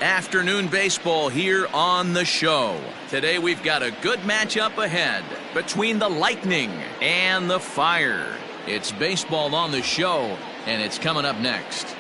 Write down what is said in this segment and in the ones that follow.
Afternoon baseball here on the show. Today we've got a good matchup ahead between the Lightning and the Fire. It's baseball on the show, and it's coming up next.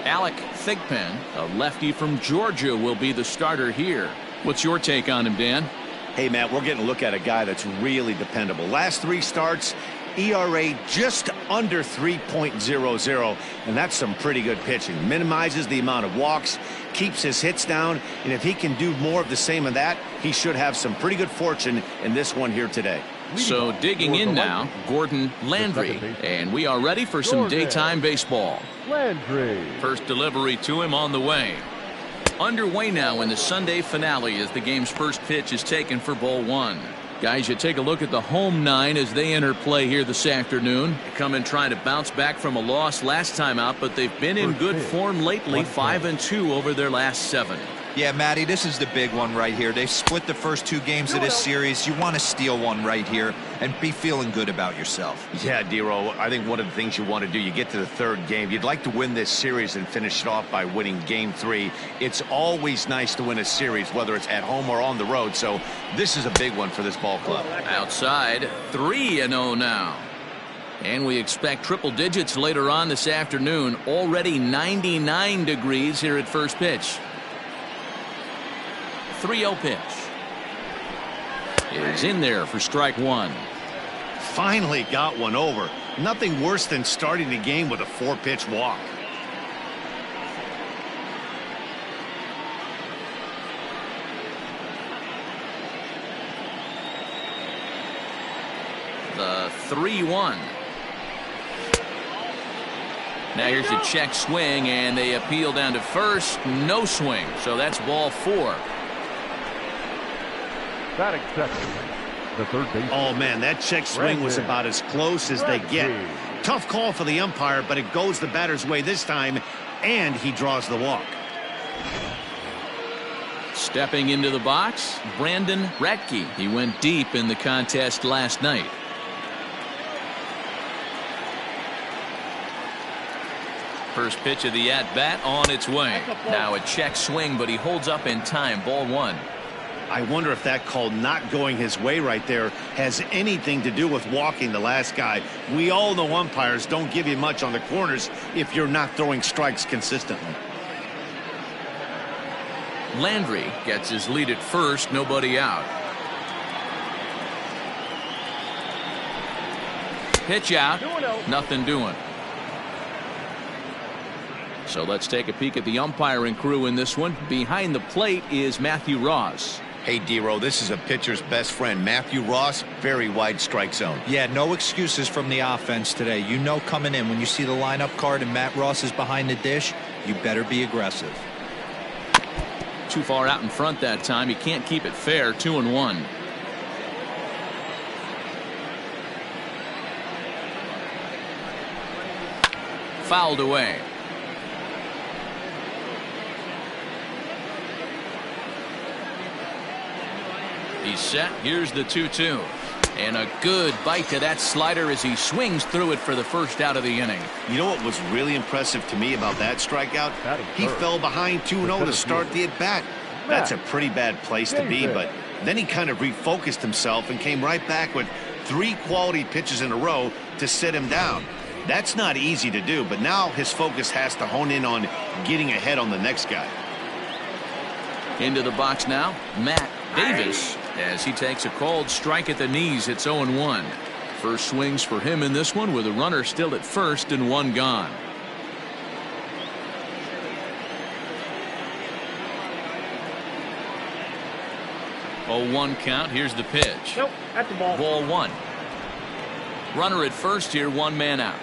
Alec Thigpen, a lefty from Georgia, will be the starter here. What's your take on him, Dan? Hey, Matt, we're getting a look at a guy that's really dependable. Last 3 starts, ERA just under 3.00, and that's some pretty good pitching. Minimizes the amount of walks, keeps his hits down, and if he can do more of the same of that, he should have some pretty good fortune in this one here today. So digging in now, Gordon Landry, and we are ready for some daytime baseball. Landry. First delivery to him on the way. Underway now in the Sunday finale as the game's first pitch is taken for ball 1. Guys, you take a look at the home 9 as they enter play here this afternoon. They come in trying to bounce back from a loss last time out, but they've been in good form lately, 5-2 over their last 7. Yeah, Matty, this is the big one right here. They've split the first 2 games of this series. You want to steal one right here and be feeling good about yourself. Yeah, D-Row, I think one of the things you want to do, you get to the 3rd game, you'd like to win this series and finish it off by winning game 3. It's always nice to win a series, whether it's at home or on the road, so this is a big one for this ball club. Outside, 3-0 now. And we expect triple digits later on this afternoon. Already 99 degrees here at first pitch. 3-0 pitch is in there for strike 1. Finally got one over. Nothing worse than starting the game with a 4-pitch walk. The 3-1. Now here's a check swing, and they appeal down to first. No swing, so that's ball 4. Batting second, the third base. Oh, man, that check swing was about as close as they get. Tough call for the umpire, but it goes the batter's way this time, and he draws the walk. Stepping into the box, Brandon Brackey. He went deep in the contest last night. First pitch of the at-bat on its way. Now a check swing, but he holds up in time. Ball 1. I wonder if that call not going his way right there has anything to do with walking the last guy. We all know umpires don't give you much on the corners if you're not throwing strikes consistently. Landry gets his lead at first, nobody out. Pitch out, nothing doing. So let's take a peek at the umpiring crew in this one. Behind the plate is Matthew Ross. Hey, D-Row, this is a pitcher's best friend. Matthew Ross, very wide strike zone. Yeah, no excuses from the offense today. You know coming in when you see the lineup card and Matt Ross is behind the dish, you better be aggressive. Too far out in front that time. He can't keep it fair. 2-1. Fouled away. He's set. Here's the 2-2. And a good bite to that slider as he swings through it for the first out of the inning. You know what was really impressive to me about that strikeout? He fell behind 2-0 to start the at-bat. That's a pretty bad place to be, but then he kind of refocused himself and came right back with 3 quality pitches in a row to sit him down. That's not easy to do, but now his focus has to hone in on getting ahead on the next guy. Into the box now, Matt Davis, as he takes a called strike at the knees. It's 0-1. First swings for him in this one with a runner still at first and 1 gone. Oh, 1 count. Here's the pitch. Nope, at the ball. Ball 1. Runner at first here, 1 man out.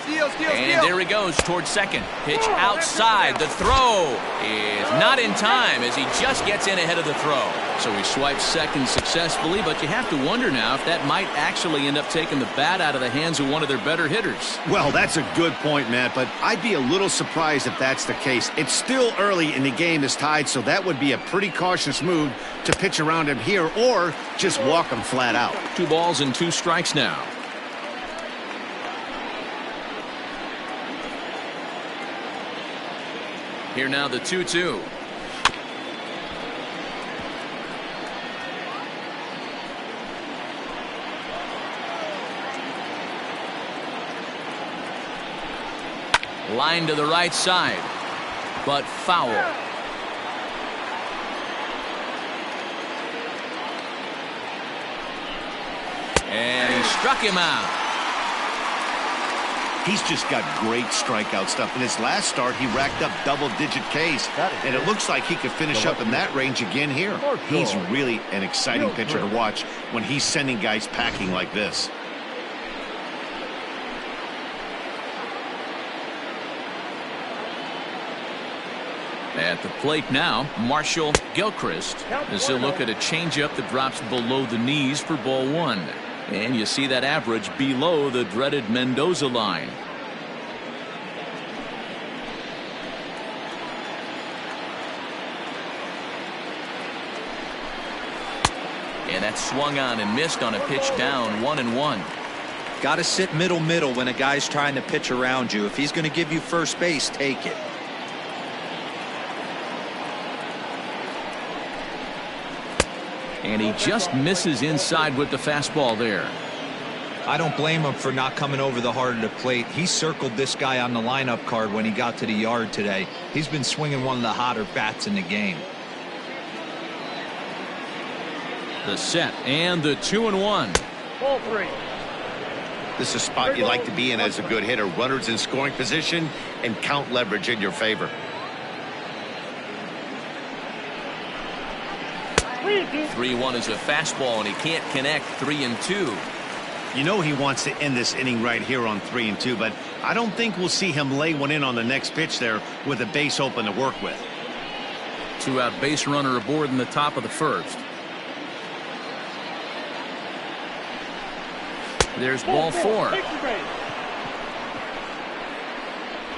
And there he goes towards second. Pitch outside. The throw is not in time as he just gets in ahead of the throw. So he swipes second successfully, but you have to wonder now if that might actually end up taking the bat out of the hands of one of their better hitters. Well, that's a good point, Matt, but I'd be a little surprised if that's the case. It's still early and the game is tied, so that would be a pretty cautious move to pitch around him here or just walk him flat out. 2 balls and 2 strikes now. Here now the 2-2. Line to the right side, but foul. And he struck him out. He's just got great strikeout stuff. In his last start, he racked up double-digit Ks, and it looks like he could finish up in that range again here. He's really an exciting pitcher to watch when he's sending guys packing like this. At the plate now, Marshall Gilchrist as he'll look at a changeup that drops below the knees for ball 1. And you see that average below the dreaded Mendoza line. And that swung on and missed on a pitch down 1-1. Got to sit middle when a guy's trying to pitch around you. If he's going to give you first base, take it. And he just misses inside with the fastball there. I don't blame him for not coming over the heart of the plate. He circled this guy on the lineup card when he got to the yard today. He's been swinging one of the hotter bats in the game. The set and the 2-1. Ball 3. This is a spot you like to be in as a good hitter. Runners in scoring position and count leverage in your favor. 3-1 is a fastball, and he can't connect. 3-2. You know he wants to end this inning right here on 3-2, but I don't think we'll see him lay one in on the next pitch there with a base open to work with. 2-out base runner aboard in the top of the first. There's ball 4.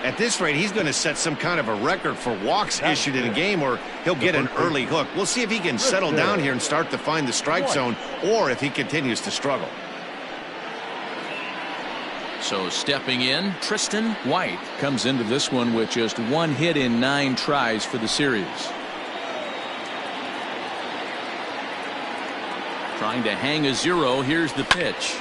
At this rate, he's going to set some kind of a record for walks issued in a game, or he'll get an early hook. We'll see if he can settle down here and start to find the strike zone, or if he continues to struggle. So stepping in, Tristan White comes into this one with just 1 hit in 9 tries for the series. Trying to hang a 0. Here's the pitch.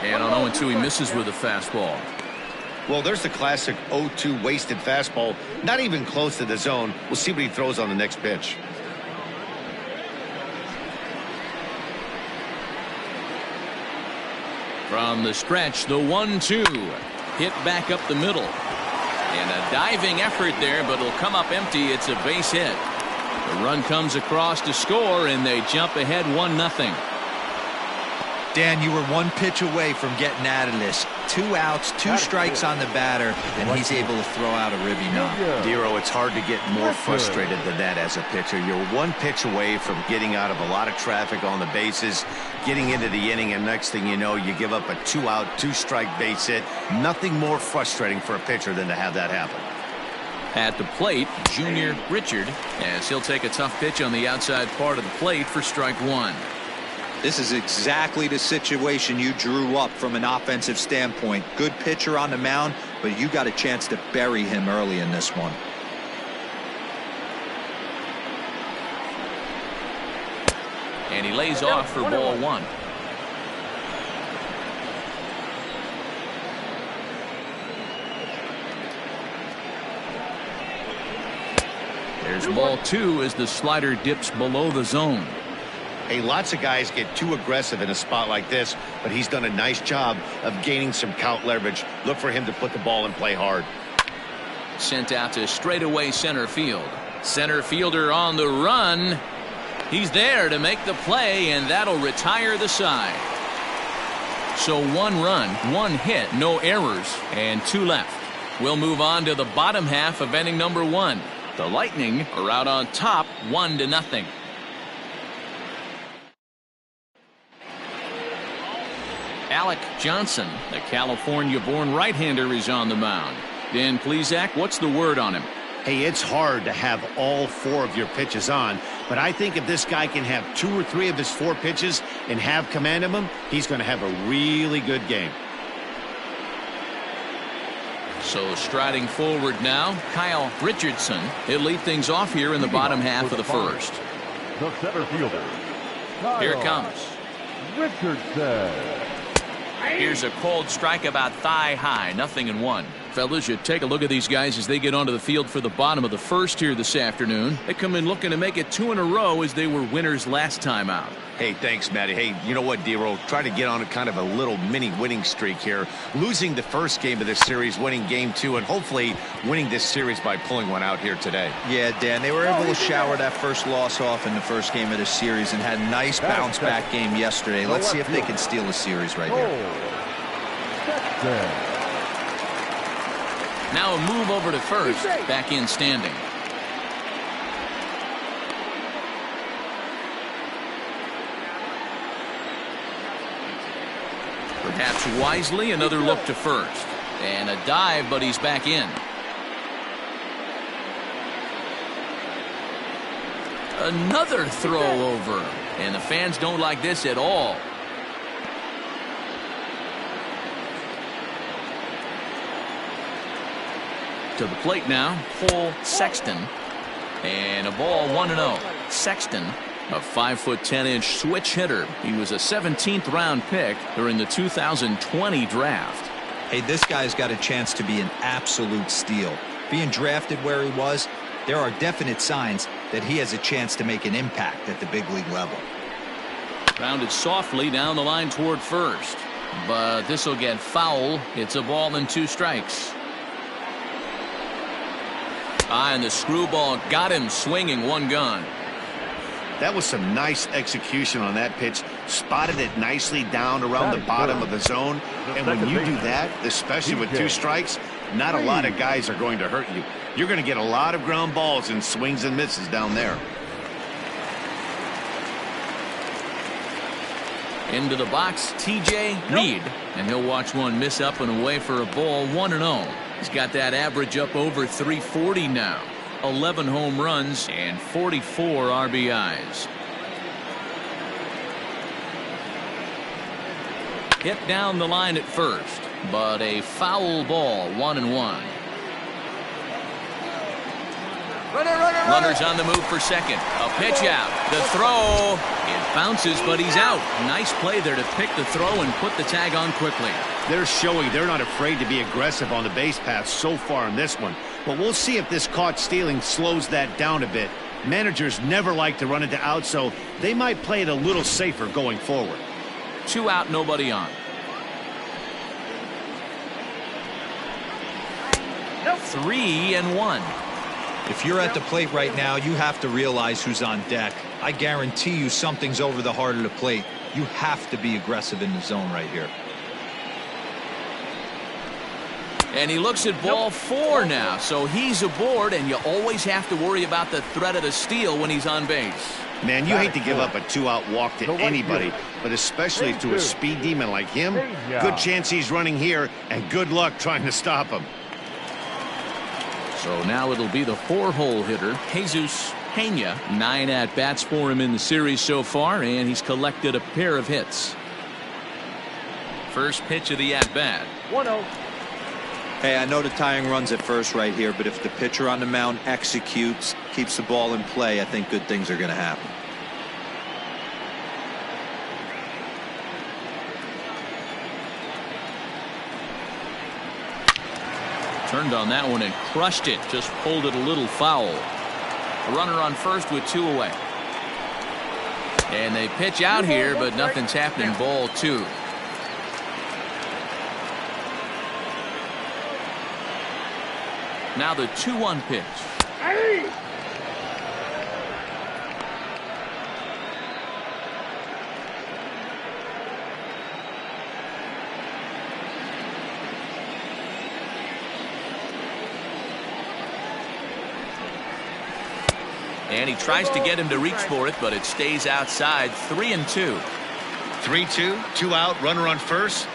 And on 0-2, he misses with a fastball. Well, there's the classic 0-2 wasted fastball. Not even close to the zone. We'll see what he throws on the next pitch. From the stretch, the 1-2. Hit back up the middle. And a diving effort there, but it'll come up empty. It's a base hit. The run comes across to score, and they jump ahead 1-0. Dan, you were 1 pitch away from getting out of this. 2 outs, 2 strikes on the batter, and he's able to throw out a ribby knock. Dero, it's hard to get more frustrated than that as a pitcher. You're 1 pitch away from getting out of a lot of traffic on the bases, getting into the inning, and next thing you know, you give up a 2-out, 2-strike base hit. Nothing more frustrating for a pitcher than to have that happen. At the plate, Junior Richard, as he'll take a tough pitch on the outside part of the plate for strike 1. This is exactly the situation you drew up from an offensive standpoint. Good pitcher on the mound, but you got a chance to bury him early in this one. And he lays off for ball 1. There's ball 2 as the slider dips below the zone. Hey, lots of guys get too aggressive in a spot like this, but he's done a nice job of gaining some count leverage. Look for him to put the ball in play hard. Sent out to straightaway center field. Center fielder on the run. He's there to make the play, and that'll retire the side. So 1 run, 1 hit, no errors, and 2 left. We'll move on to the bottom half of inning number 1. The Lightning are out on top 1-0. Alec Johnson, the California-born right-hander, is on the mound. Dan Plesac, what's the word on him? Hey, it's hard to have all 4 of your pitches on, but I think if this guy can have 2 or 3 of his 4 pitches and have command of them, he's going to have a really good game. So striding forward now, Kyle Richardson. He'll lead things off here in the bottom half of the first. The center fielder. Here it comes. Richardson. Here's a cold strike about thigh high, 0-1. Fellas, you take a look at these guys as they get onto the field for the bottom of the first here this afternoon. They come in looking to make it 2 in a row as they were winners last time out. Hey, thanks, Matty. Hey, you know what, D-Roll? Try to get on a kind of a little mini winning streak here. Losing the first game of this series, winning game 2, and hopefully winning this series by pulling one out here today. Yeah, Dan, they were able to shower that first loss off in the first game of the series and had a nice bounce-back game yesterday. Let's see if they can steal the series right here. Now a move over to first, back in standing. Perhaps wisely, another look to first. And a dive, but he's back in. Another throw over. And the fans don't like this at all. To the plate now, Sexton. And a ball 1-0. Sexton, a 5'10" switch hitter. He was a 17th round pick during the 2020 draft. Hey, this guy's got a chance to be an absolute steal. Being drafted where he was, there are definite signs that he has a chance to make an impact at the big league level. Grounded softly down the line toward first. But this will get foul. It's a ball and 2 strikes. And the screwball got him swinging, 1 gone. That was some nice execution on that pitch. Spotted it nicely down around the bottom of the zone. And when you do that, especially with 2 strikes, not a lot of guys are going to hurt you. You're going to get a lot of ground balls and swings and misses down there. Into the box, TJ Reed. And he'll watch one miss up and away for a ball, 1-0. He's got that average up over 340 now. 11 home runs and 44 RBIs. Hit down the line at first, but a foul ball, 1-1. Runners on the move for second. A pitch out. The throw. It bounces, but he's out. Nice play there to pick the throw and put the tag on quickly. They're showing they're not afraid to be aggressive on the base path so far in this one. But we'll see if this caught stealing slows that down a bit. Managers never like to run into outs, so they might play it a little safer going forward. 2 out, nobody on. 3-1. If you're at the plate right now, you have to realize who's on deck. I guarantee you something's over the heart of the plate. You have to be aggressive in the zone right here. And he looks at ball 4 now, so he's aboard, and you always have to worry about the threat of the steal when he's on base. Man, you hate to give up a 2-out walk to anybody, but especially to a speed demon like him. Good chance he's running here, and good luck trying to stop him. So now it'll be the 4-hole hitter, Jesus Pena. 9 at-bats for him in the series so far, and he's collected a pair of hits. First pitch of the at-bat. 1-0. Hey, I know the tying run's at first right here, but if the pitcher on the mound executes, keeps the ball in play, I think good things are going to happen. Turned on that one and crushed it. Just pulled it a little foul. A runner on first with 2 away. And they pitch out here, but nothing's happening. Ball 2. Now the 2-1 pitch. And he tries to get him to reach for it, but it stays outside. 3-2. 3-2, 2 out, runner on first.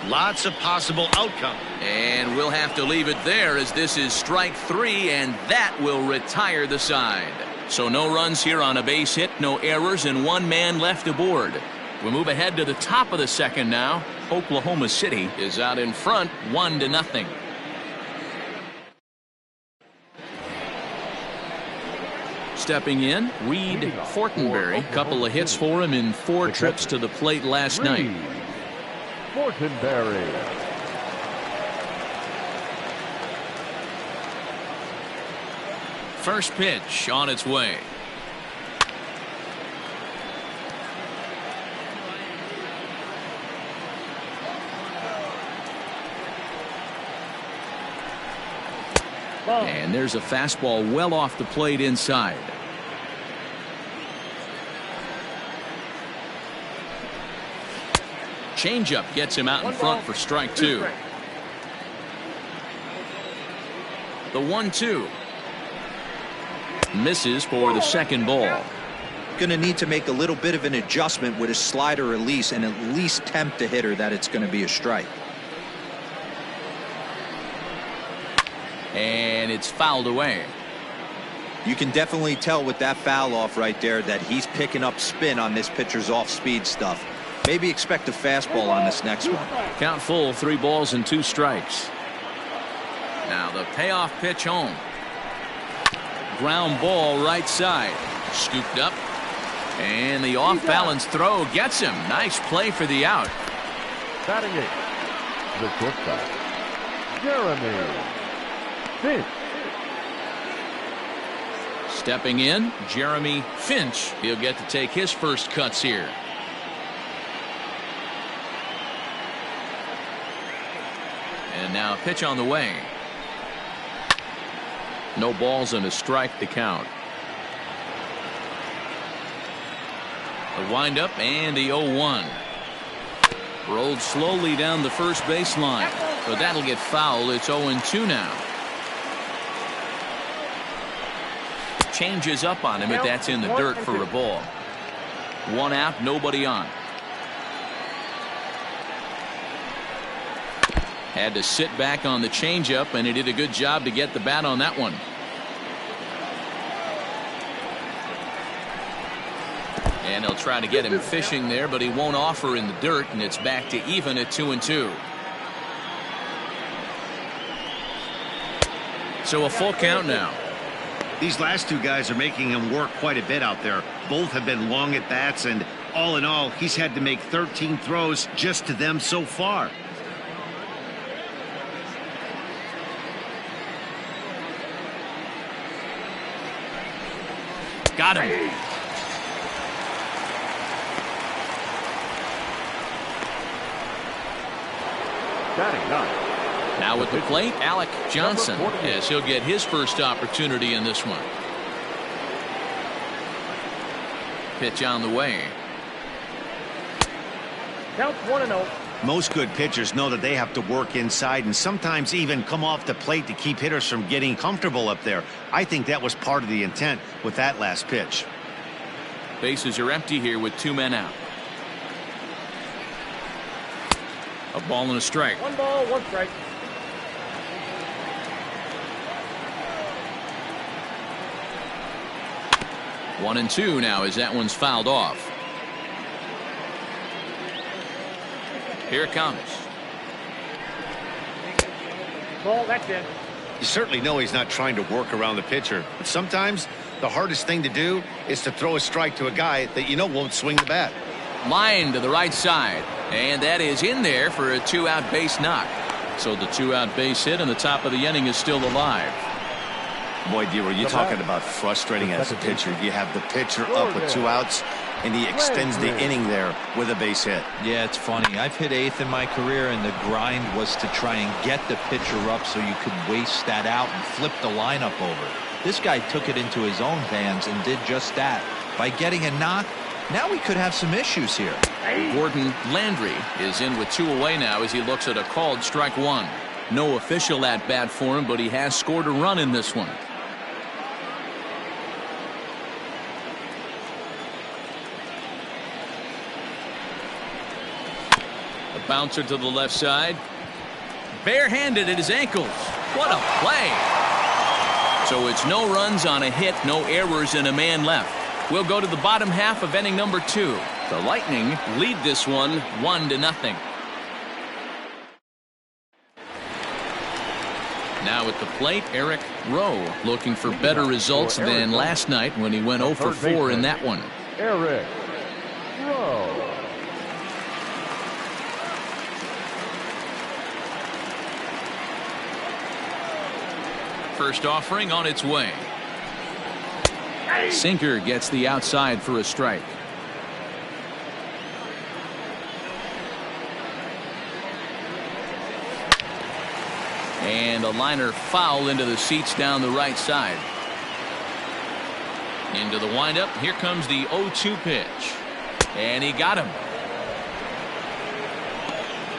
Lots of possible outcome. And we'll have to leave it there, as this is strike 3, and that will retire the side. So no runs here on a base hit, no errors, and 1 man left aboard. We move ahead to the top of the second now. Oklahoma City is out in front, 1-0. Stepping in, Reed Fortenberry. Couple of hits for him in 4 trips to the plate last night. Fortenberry. First pitch on its way. And there's a fastball well off the plate inside. Changeup gets him out in front for strike 2. The 1-2. Misses for the second ball. Going to need to make a little bit of an adjustment with his slider release and at least tempt the hitter that it's going to be a strike. And it's fouled away. You can definitely tell with that foul off right there that he's picking up spin on this pitcher's off-speed stuff. Maybe expect a fastball on this next one. Count full, 3 balls and 2 strikes. Now the payoff pitch home. Ground ball right side. Scooped up. And the off-balance throw gets him. Nice play for the out. Batting 8, the shortstop, Jeremy Finch. Stepping in, Jeremy Finch. He'll get to take his first cuts here. And now a pitch on the way. No balls and a strike to count. The windup and the 0-1. Rolled slowly down the first baseline, but that'll get fouled. It's 0-2 now. Changes up on him, but that's in the dirt for a ball. 1 out, nobody on. Had to sit back on the changeup, and he did a good job to get the bat on that one. And he'll try to get him fishing there, but he won't offer in the dirt, and it's back to even at 2-2. So a full count now. These last 2 guys are making him work quite a bit out there. Both have been long at bats, and all in all, he's had to make 13 throws just to them so far. Got him. Batting 9. Now with the plate, Alec Johnson, as he'll get his first opportunity in this one. Pitch on the way. Count 1-0. Most good pitchers know that they have to work inside and sometimes even come off the plate to keep hitters from getting comfortable up there. I think that was part of the intent with that last pitch. Bases are empty here with 2 men out. A ball and a strike. 1 ball, 1 strike. One and 2 now as that one's fouled off. Here it comes. Ball, that's it. You certainly know he's not trying to work around the pitcher, but sometimes the hardest thing to do is to throw a strike to a guy that you know won't swing the bat. Line to the right side, and that is in there for a 2-out base knock. So the 2-out base hit and the top of the inning is still alive. Boy, D-Roy, you're talking about frustrating as a pitcher. You have the pitcher up with 2 outs, and he extends the inning there with a base hit. Yeah, it's funny. I've hit 8th in my career, and the grind was to try and get the pitcher up so you could waste that out and flip the lineup over. This guy took it into his own hands and did just that. By getting a knock, now we could have some issues here. Gordon Landry is in with 2 away now as he looks at a called strike 1. No official at bat for him, but he has scored a run in this one. A bouncer to the left side. Barehanded at his ankles. What a play. So it's no runs on a hit, no errors, and a man left. We'll go to the bottom half of inning number 2. The Lightning lead this one 1-0. Now at the plate, Eric Rowe looking for better results than last night when he went 0 for 4 in that one. Eric Rowe. First offering on its way. Sinker gets the outside for a strike. And a liner foul into the seats down the right side. Into the windup. Here comes the 0-2 pitch. And he got him.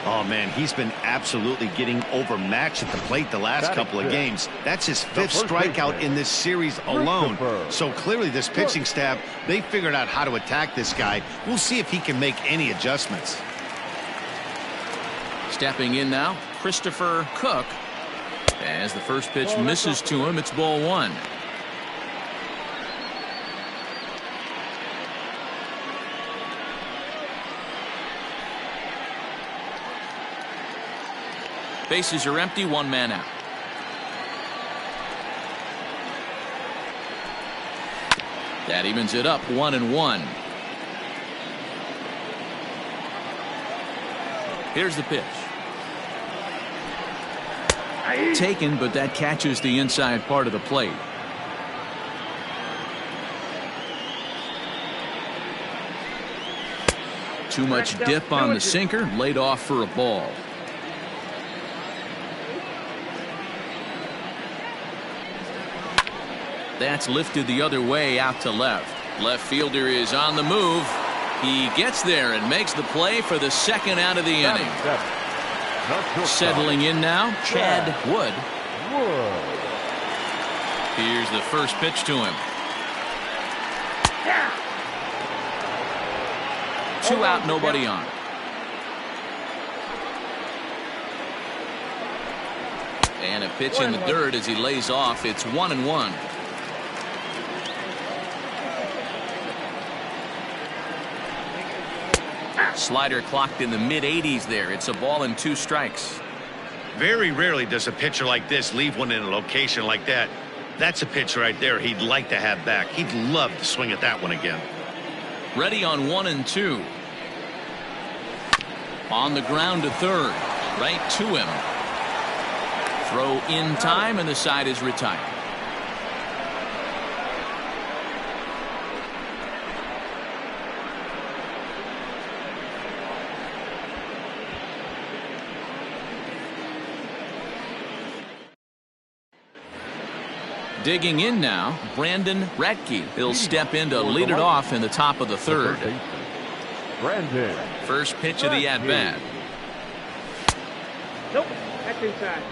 Oh, man, he's been absolutely getting overmatched at the plate the last couple of games. That's his 5th strikeout in this series alone. So clearly this pitching staff, they figured out how to attack this guy. We'll see if he can make any adjustments. Stepping in now, Christopher Cook. As the first pitch misses to him, it's ball 1. Bases are empty, 1 man out. That evens it up, 1-1. Here's the pitch. Taken, but that catches the inside part of the plate. Too much dip on the sinker, laid off for a ball. That's lifted the other way out to left. Left fielder is on the move. He gets there and makes the play for the 2nd out of the inning. Settling in now, Chad Wood. Here's the first pitch to him. 2 out, nobody on. And a pitch in the dirt as he lays off. It's 1-1. Slider clocked in the mid-80s there. It's a ball and 2 strikes. Very rarely does a pitcher like this leave one in a location like that. That's a pitch right there he'd like to have back. He'd love to swing at that one again. Ready on 1-2. On the ground to third. Right to him. Throw in time, and the side is retired. Digging in now, Brandon Brackey. He'll step in to lead it off in the top of the 3rd. First pitch of the at-bat. Nope, that's inside.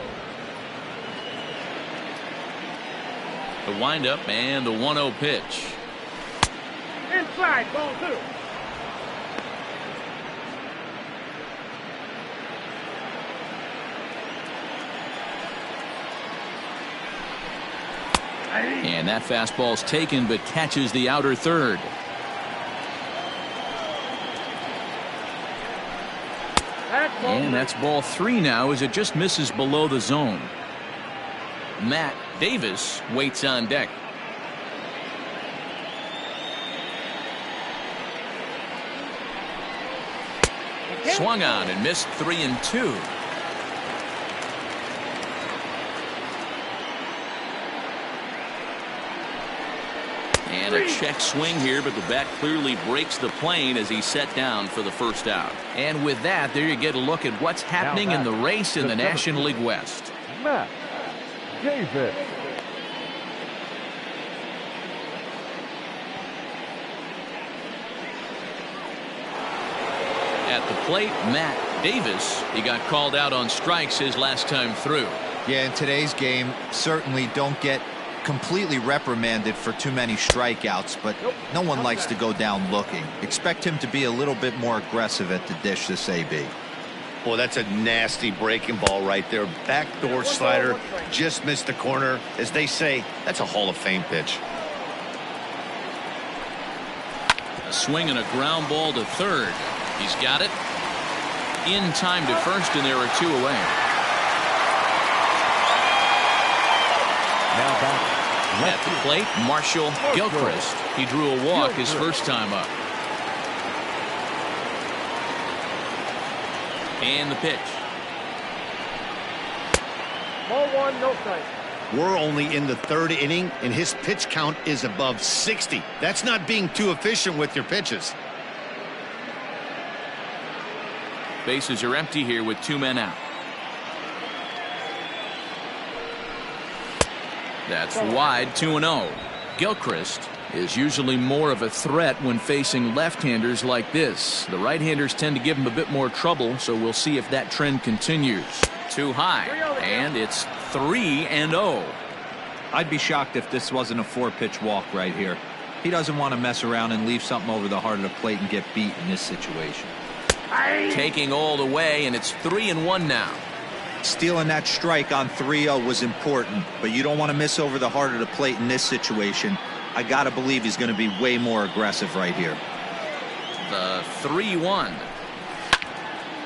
The windup and the 1-0 pitch. Inside, ball 2. And that fastball's taken but catches the outer 3rd. And that's ball 3 now as it just misses below the zone. Matt Davis waits on deck. Swung on and missed 3-2. And a check swing here, but the bat clearly breaks the plane as he's set down for the first out. And with that, there you get a look at what's happening in the race in the National League West. Matt Davis. At the plate, Matt Davis. He got called out on strikes his last time through. Yeah, in today's game, certainly don't get completely reprimanded for too many strikeouts, but no one likes to go down looking. Expect him to be a little bit more aggressive at the dish this AB. Boy, that's a nasty breaking ball right there. Backdoor slider, just missed the corner. As they say, that's a Hall of Fame pitch. A swing and a ground ball to third. He's got it in time to first, and there are two away. Now back. At the plate, Marshall Gilchrist. He drew a walk his first time up. And the pitch. Ball one, no strike. We're only in the third inning, and his pitch count is above 60. That's not being too efficient with your pitches. Bases are empty here with two men out. That's wide, 2-0. Gilchrist is usually more of a threat when facing left-handers like this. The right-handers tend to give him a bit more trouble, so we'll see if that trend continues. Too high, and it's 3-0. I'd be shocked if this wasn't a 4-pitch walk right here. He doesn't want to mess around and leave something over the heart of the plate and get beat in this situation. Taking all the way, and it's 3-1 now. Stealing that strike on 3-0 was important, but you don't want to miss over the heart of the plate in this situation. I got to believe he's going to be way more aggressive right here. The 3-1.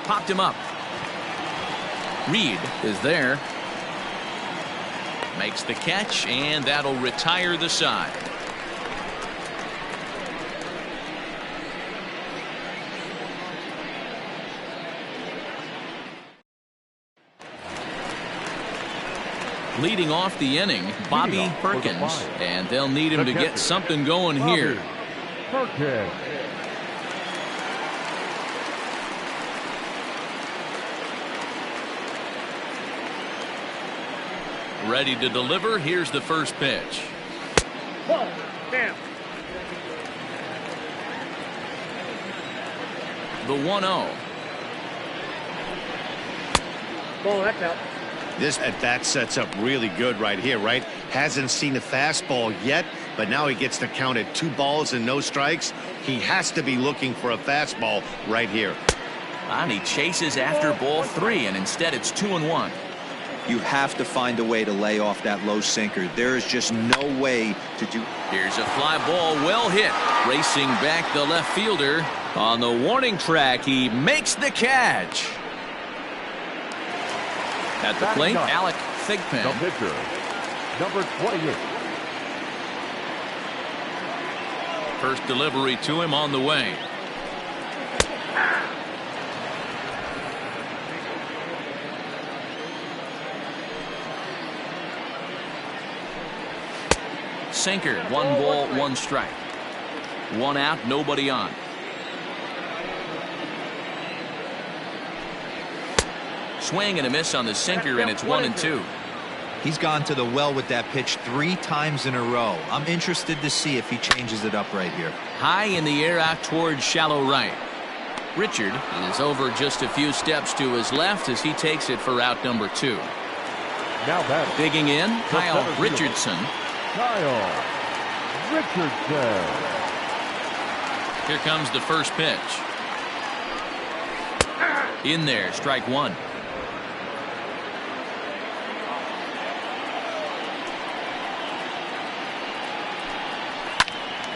Popped him up. Reed is there. Makes the catch, and that'll retire the side. Leading off the inning, Bobby Perkins, and they'll need him to get something going here. Perkins. Ready to deliver. Here's the first pitch. Ball, down. The 1-0. Ball, that's out. This at-bat sets up really good right here, right? Hasn't seen a fastball yet, but now he gets to count at 2 balls and no strikes. He has to be looking for a fastball right here. And he chases after ball 3, and instead it's 2-1. You have to find a way to lay off that low sinker. There is just no way to do. Here's a fly ball, well hit. Racing back the left fielder. On the warning track, he makes the catch. At the plate, Alec Thigpen. The pitcher, number 28. First delivery to him on the way. Sinker, 1 ball, 1 strike. 1 out, nobody on. Swing and a miss on the sinker, and it's 1-2. He's gone to the well with that pitch 3 times in a row. I'm interested to see if he changes it up right here. High in the air out towards shallow right. Richard is over just a few steps to his left as he takes it for out number 2. Now batting. Digging in, Kyle Richardson. Kyle Richardson. Here comes the first pitch. In there, strike 1.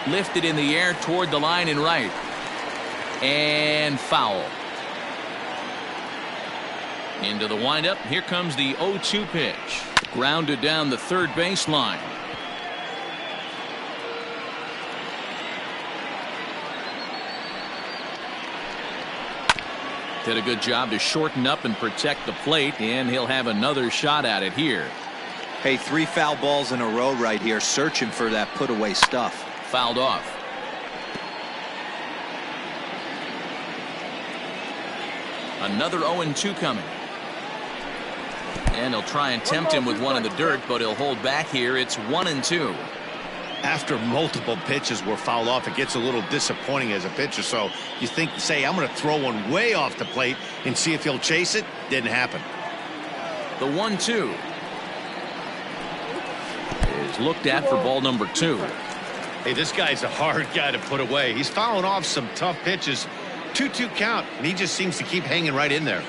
Lifted in the air toward the line and right. And foul. Into the windup. Here comes the 0-2 pitch. Grounded down the third baseline. Did a good job to shorten up and protect the plate, and he'll have another shot at it here. Hey, 3 foul balls in a row right here, searching for that put away stuff. fouled off. Another 0-2 coming. And he'll try and tempt him with one in the dirt, but he'll hold back here. It's 1-2. After multiple pitches were fouled off, it gets a little disappointing as a pitcher. So you think, say, I'm going to throw one way off the plate and see if he'll chase it. Didn't happen. The 1-2 is looked at for ball number 2. Hey, this guy's a hard guy to put away. He's fouling off some tough pitches. 2-2 count, and he just seems to keep hanging right in there.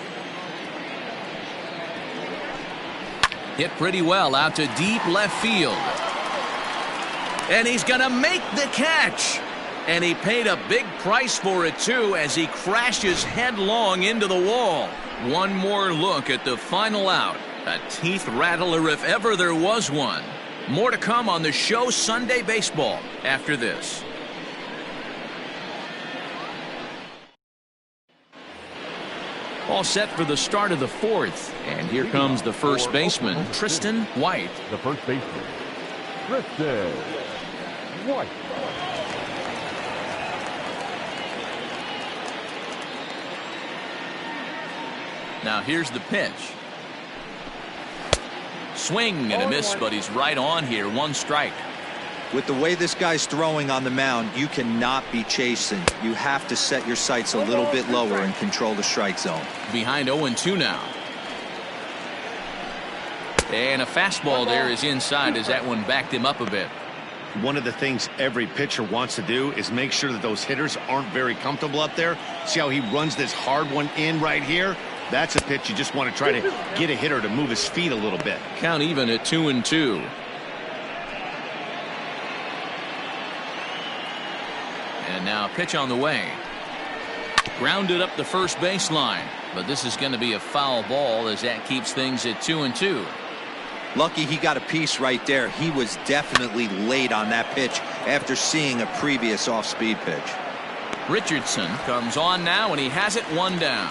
Hit pretty well out to deep left field. And he's going to make the catch. And he paid a big price for it, too, as he crashes headlong into the wall. One more look at the final out. A teeth rattler if ever there was one. More to come on the show Sunday Baseball after this. All set for the start of the 4th. And here comes the first baseman, Tristan White. The first baseman, Tristan White. Now here's the pitch. Swing and a miss, but he's right on here. 1 strike. With the way this guy's throwing on the mound, you cannot be chasing. You have to set your sights a little bit lower and control the strike zone. Behind 0-2 now. And a fastball there is inside as that one backed him up a bit. One of the things every pitcher wants to do is make sure that those hitters aren't very comfortable up there. See how he runs this hard one in right here? That's a pitch you just want to try to get a hitter to move his feet a little bit. Count even at 2-2. And now a pitch on the way. Grounded up the first baseline. But this is going to be a foul ball as that keeps things at 2-2. Lucky he got a piece right there. He was definitely late on that pitch after seeing a previous off-speed pitch. Richardson comes on now, and he has it 1 down.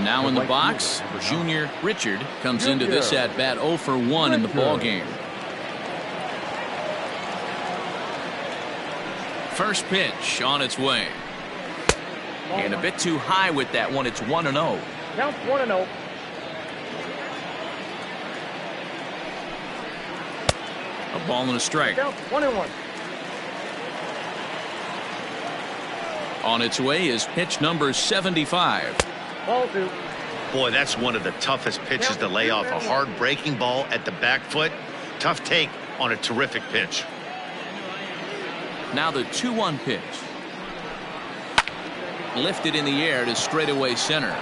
Now in the box, Junior Richard comes into this at-bat 0 for 1 in the ballgame. First pitch on its way. And a bit too high with that one. It's 1-0. Count 1-0. A ball and a strike. Count 1-1. On its way is pitch number 75. Ball 2. Boy, that's one of the toughest pitches to lay off. A hard breaking ball at the back foot. Tough take on a terrific pitch. Now the 2-1 pitch. Lifted in the air to straightaway center.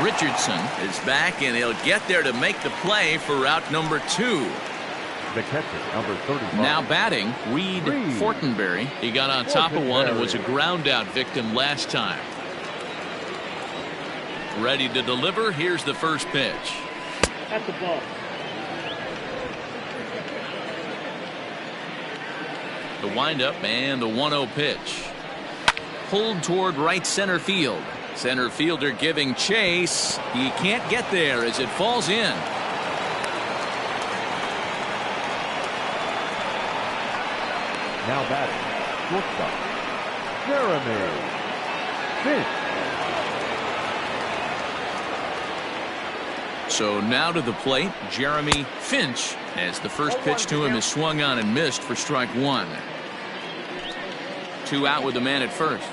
Richardson is back, and he'll get there to make the play for out number 2. The catcher, number 35. Now batting, Reed Fortenberry. He got on top of one and was a ground out victim last time. Ready to deliver. Here's the first pitch. At the ball. The windup and the 1-0 pitch. Pulled toward right center field. Center fielder giving chase. He can't get there as it falls in. Now batting, shortstop, Jeremy Finch. So now to the plate, Jeremy Finch, as the first pitch to him is swung on and missed for strike 1. 2 out with the man at first.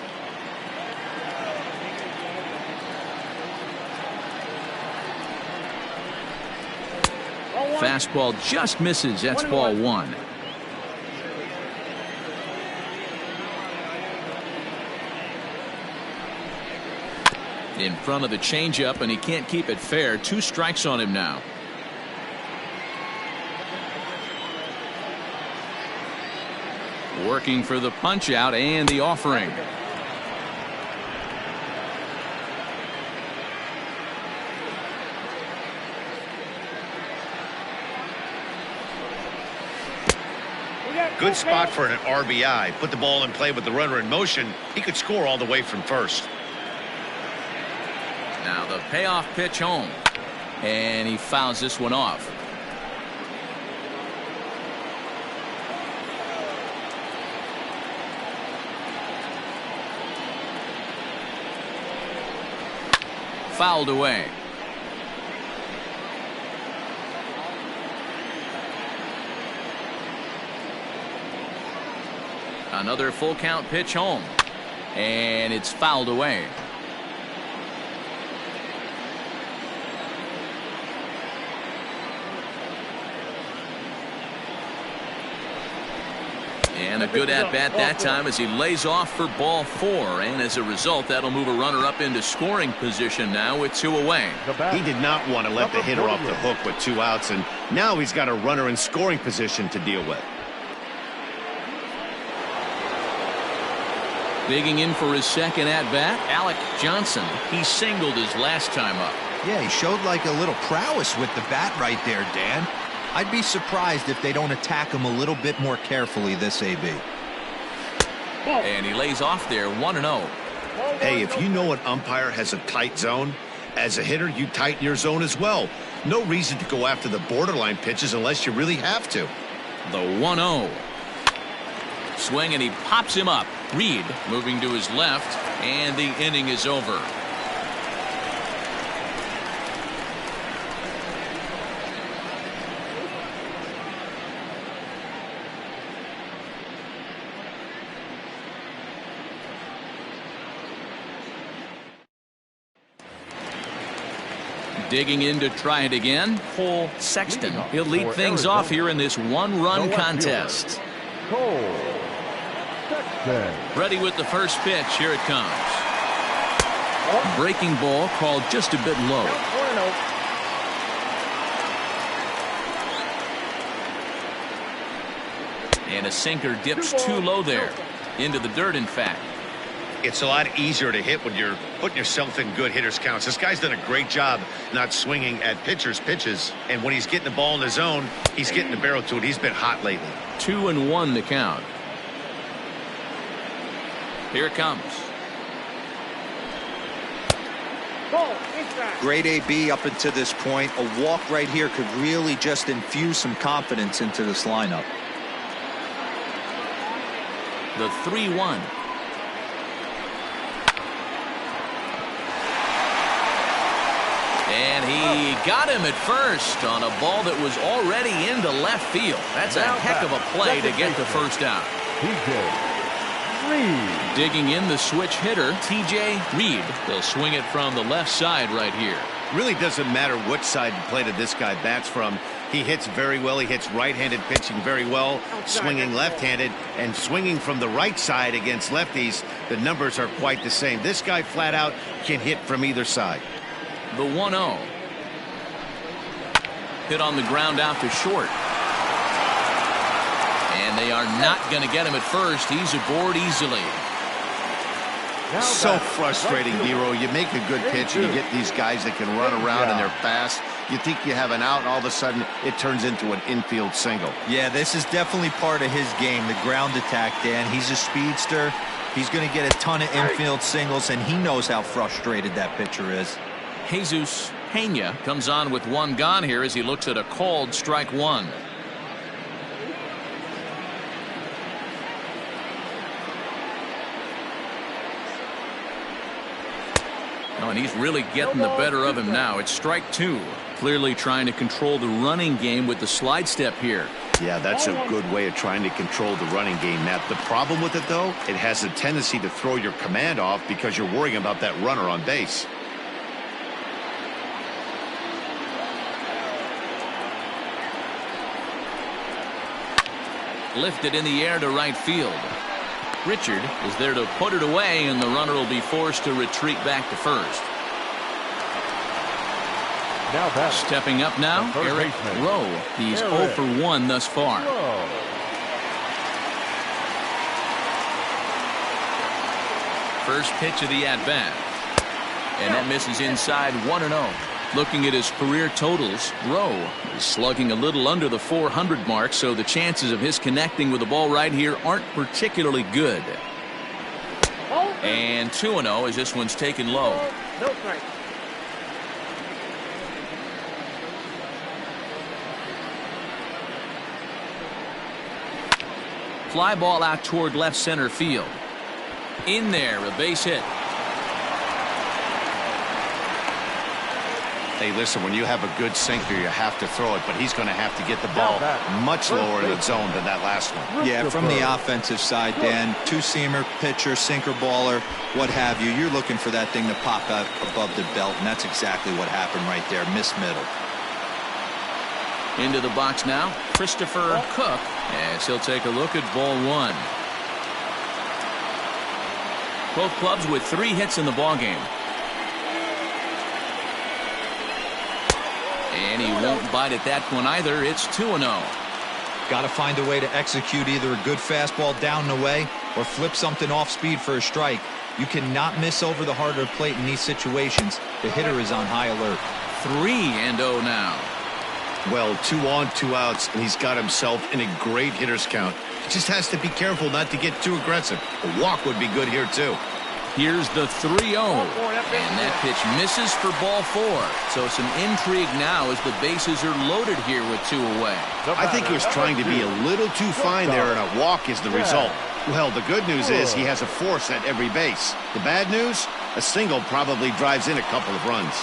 Fastball just misses. That's ball 1. In front of the changeup, and he can't keep it fair. 2 strikes on him now. Working for the punch out and the offering. Good spot for an RBI. Put the ball in play with the runner in motion. He could score all the way from first. Now the payoff pitch home. And he fouls this one off. fouled away. Another full count pitch home, and it's fouled away. And a good at-bat that time as he lays off for ball 4. And as a result, that'll move a runner up into scoring position now with 2 away. He did not want to let the hitter off the hook with 2 outs, and now he's got a runner in scoring position to deal with. Digging in for his second at-bat, Alec Johnson. He singled his last time up. Yeah, he showed like a little prowess with the bat right there, Dan. I'd be surprised if they don't attack him a little bit more carefully this AB. And he lays off there 1-0. Hey, if you know an umpire has a tight zone, as a hitter, you tighten your zone as well. No reason to go after the borderline pitches unless you really have to. The 1-0. Swing, and he pops him up. Reed moving to his left, and the inning is over. Digging in to try it again, Sexton. He'll lead things off here in this one-run contest. Ready with the first pitch. Here it comes. Breaking ball called just a bit low. And a sinker dips too low there. Into the dirt, in fact. It's a lot easier to hit when you're putting yourself in good hitters counts. This guy's done a great job not swinging at pitchers' pitches. And when he's getting the ball in the zone, he's getting the barrel to it. He's been hot lately. 2-1 the count. Here it comes. Great AB up until this point. A walk right here could really just infuse some confidence into this lineup. The 3-1. And he got him at first on a ball that was already into left field. That's a heck of a play to get the first out. Digging in the switch hitter, TJ Reed. They'll swing it from the left side right here. Really doesn't matter which side you play that this guy bats from. He hits very well. He hits right-handed pitching very well, swinging left-handed, and swinging from the right side against lefties. The numbers are quite the same. This guy flat out can hit from either side. The 1-0. Hit on the ground out to short. And they are not going to get him at first. He's aboard easily. So frustrating, Nero. You make a good pitch and you get these guys that can run around and they're fast. You think you have an out, and all of a sudden it turns into an infield single. Yeah, this is definitely part of his game, the ground attack, Dan. He's a speedster. He's going to get a ton of infield singles, and he knows how frustrated that pitcher is. Jesus Pena comes on with 1 gone here as he looks at a called strike 1. Oh, and he's really getting the better of him now. It's strike 2. Clearly trying to control the running game with the slide step here. Yeah, that's a good way of trying to control the running game, Matt. The problem with it, though, it has a tendency to throw your command off because you're worrying about that runner on base. Lifted in the air to right field. Richard is there to put it away, and the runner will be forced to retreat back to first. Stepping up now, Eric Rowe. He's 0 for 1 thus far. First pitch of the at-bat. And that misses inside 1-0. Looking at his career totals, Rowe is slugging a little under the 400 mark, so the chances of his connecting with the ball right here aren't particularly good. And 2-0 as this one's taken low. No strike. Fly ball out toward left center field. In there, a base hit. Hey, listen, when you have a good sinker, you have to throw it, but he's going to have to get the ball much lower in the zone than that last one. Yeah, from the offensive side, Dan, two-seamer, pitcher, sinker baller, what have you, you're looking for that thing to pop out above the belt, and that's exactly what happened right there. Miss middle. Into the box now, Christopher Cook, as he'll take a look at ball one. Both clubs with 3 hits in the ballgame. And he won't bite at that one either. It's 2-0. Got to find a way to execute either a good fastball down and away or flip something off speed for a strike. You cannot miss over the harder plate in these situations. The hitter is on high alert. 3-0 now. Well, 2 on, 2 outs, and he's got himself in a great hitter's count. He just has to be careful not to get too aggressive. A walk would be good here, too. Here's the 3-0, and that pitch misses for ball 4. So some intrigue now as the bases are loaded here with 2 away. I think he was trying to be a little too fine there, and a walk is the result. Well, the good news is he has a force at every base. The bad news? A single probably drives in a couple of runs.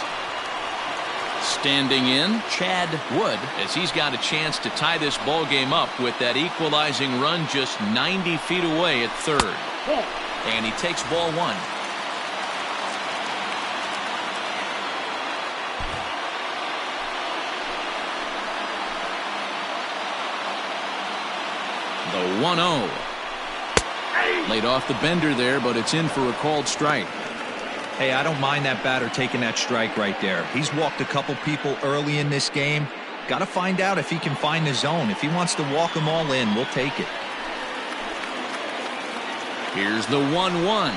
Standing in, Chad Wood, as he's got a chance to tie this ball game up with that equalizing run just 90 feet away at third. And he takes ball 1. The 1-0. Laid off the bender there, but it's in for a called strike. Hey, I don't mind that batter taking that strike right there. He's walked a couple people early in this game. Got to find out if he can find the zone. If he wants to walk them all in, we'll take it. Here's the 1-1.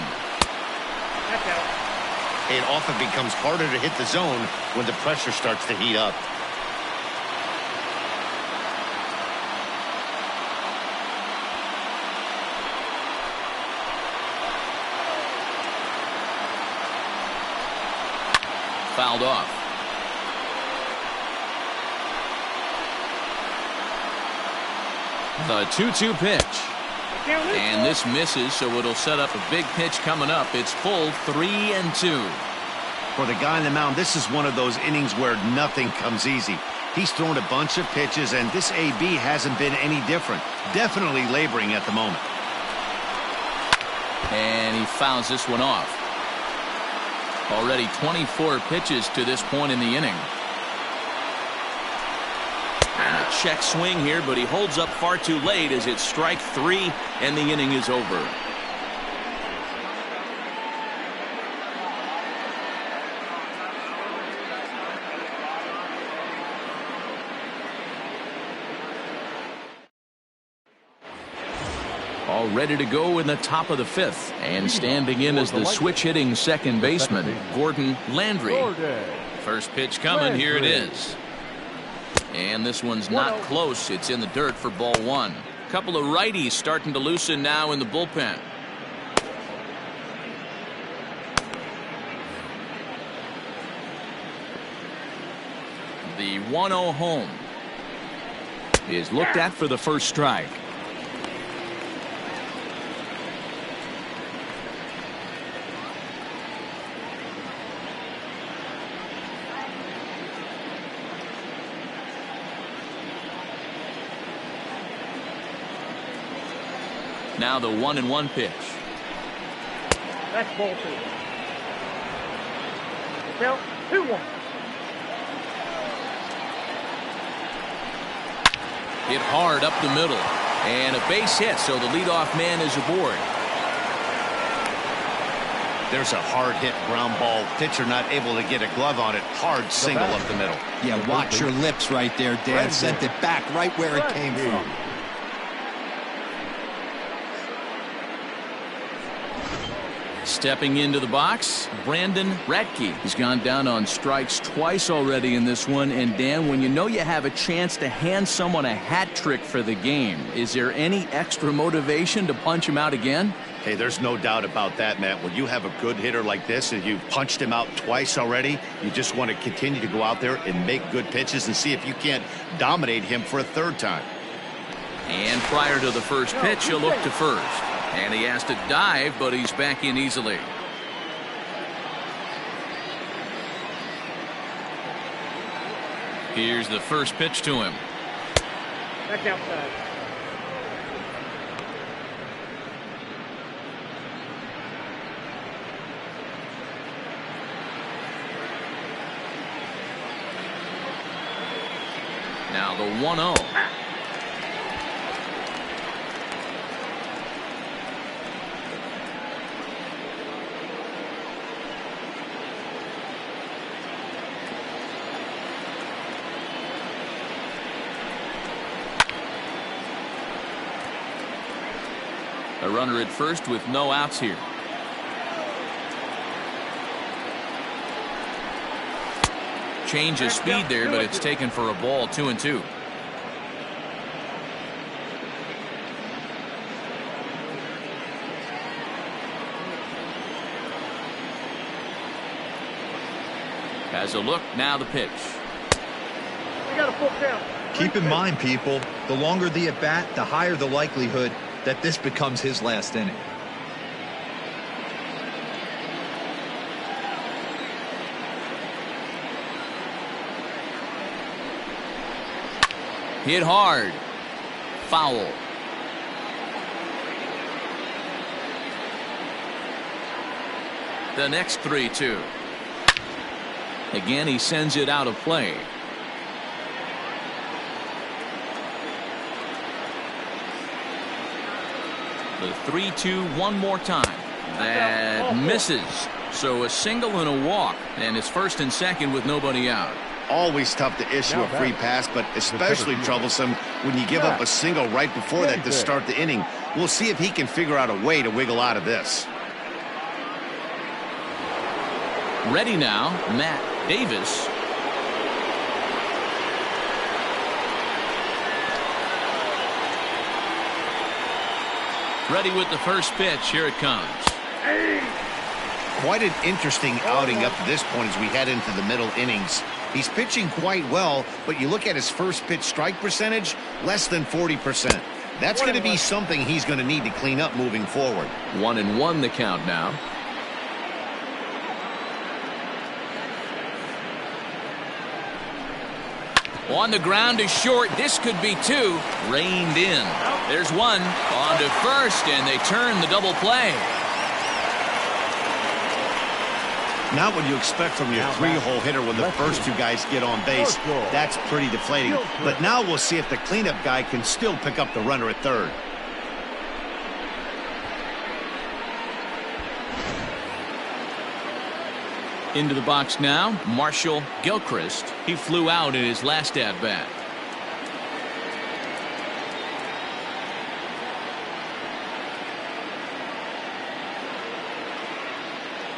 It often becomes harder to hit the zone when the pressure starts to heat up. Fouled off. The 2-2 pitch. And this misses, so it'll set up a big pitch coming up. It's full 3-2. For the guy on the mound, this is one of those innings where nothing comes easy. He's thrown a bunch of pitches, and this AB hasn't been any different. Definitely laboring at the moment. And he fouls this one off. Already 24 pitches to this point in the inning. And a check swing here, but he holds up far too late as it's strike 3 and the inning is over. All ready to go in the top of the 5th, and standing in as the switch hitting second baseman, Gordon Landry. First pitch coming, here it is. And this one's not close. It's in the dirt for ball 1. Couple of righties starting to loosen now in the bullpen. The 1-0 home is looked at for the first strike. Now the 1-1 pitch. That's ball 2. Count 2-1. Hit hard up the middle, and a base hit, so the leadoff man is aboard. There's a hard hit ground ball. Pitcher not able to get a glove on it. Hard single up the middle. Yeah, watch your lips right there, Dan. Sent it back right where it came from. Stepping into the box, Brandon Brackey. He's gone down on strikes twice already in this one. And Dan, when you know you have a chance to hand someone a hat trick for the game, is there any extra motivation to punch him out again? Hey, there's no doubt about that, Matt. When you have a good hitter like this and you've punched him out twice already, you just want to continue to go out there and make good pitches and see if you can't dominate him for a third time. And prior to the first pitch, he'll look to first. And he has to dive, but he's back in easily. Here's the first pitch to him. Back outside. Now the 1-0. A runner at first with no outs here. Change of speed there, but it's taken for a ball. 2-2. Has a look. Now the pitch. We got a full count. Keep in mind, people, the longer the at bat, the higher the likelihood that this becomes his last inning. Hit hard. Foul. The next 3-2. Again, he sends it out of play. The 3-2 one more time. That misses. So a single and a walk. And it's first and second with nobody out. Always tough to issue a free pass, but especially troublesome when you give up a single right before that to start the inning. We'll see if he can figure out a way to wiggle out of this. Ready now, Matt Davis. Ready with the first pitch. Here it comes. Quite an interesting outing up to this point as we head into the middle innings. He's pitching quite well, but you look at his first pitch strike percentage, less than 40%. That's going to be something he's going to need to clean up moving forward. 1-1 the count now. On the ground to short. This could be two. Reined in. There's one. On to first, and they turn the double play. Not what you expect from your three-hole hitter when the first two guys get on base. That's pretty deflating. But now we'll see if the cleanup guy can still pick up the runner at third. Into the box now, Marshall Gilchrist. He flew out in his last at-bat.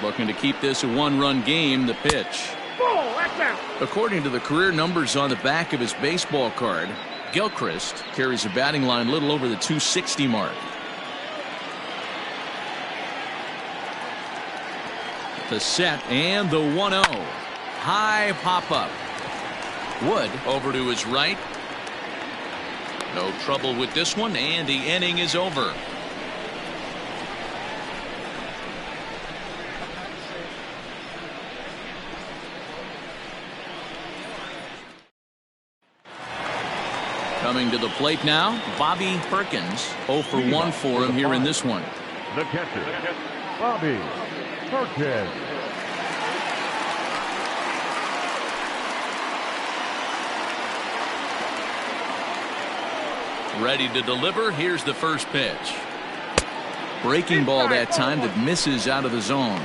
Looking to keep this a one-run game. The pitch. Ball, that's out. According to the career numbers on the back of his baseball card, Gilchrist carries a batting line a little over the 260 mark. The set and the 1-0. High pop-up. Wood over to his right. No trouble with this one, and the inning is over. Coming to the plate now, Bobby Perkins. 0 for 1 for him here in this one. The catcher, Bobby Perkins. Ready to deliver. Here's the first pitch. Breaking ball that time that misses out of the zone.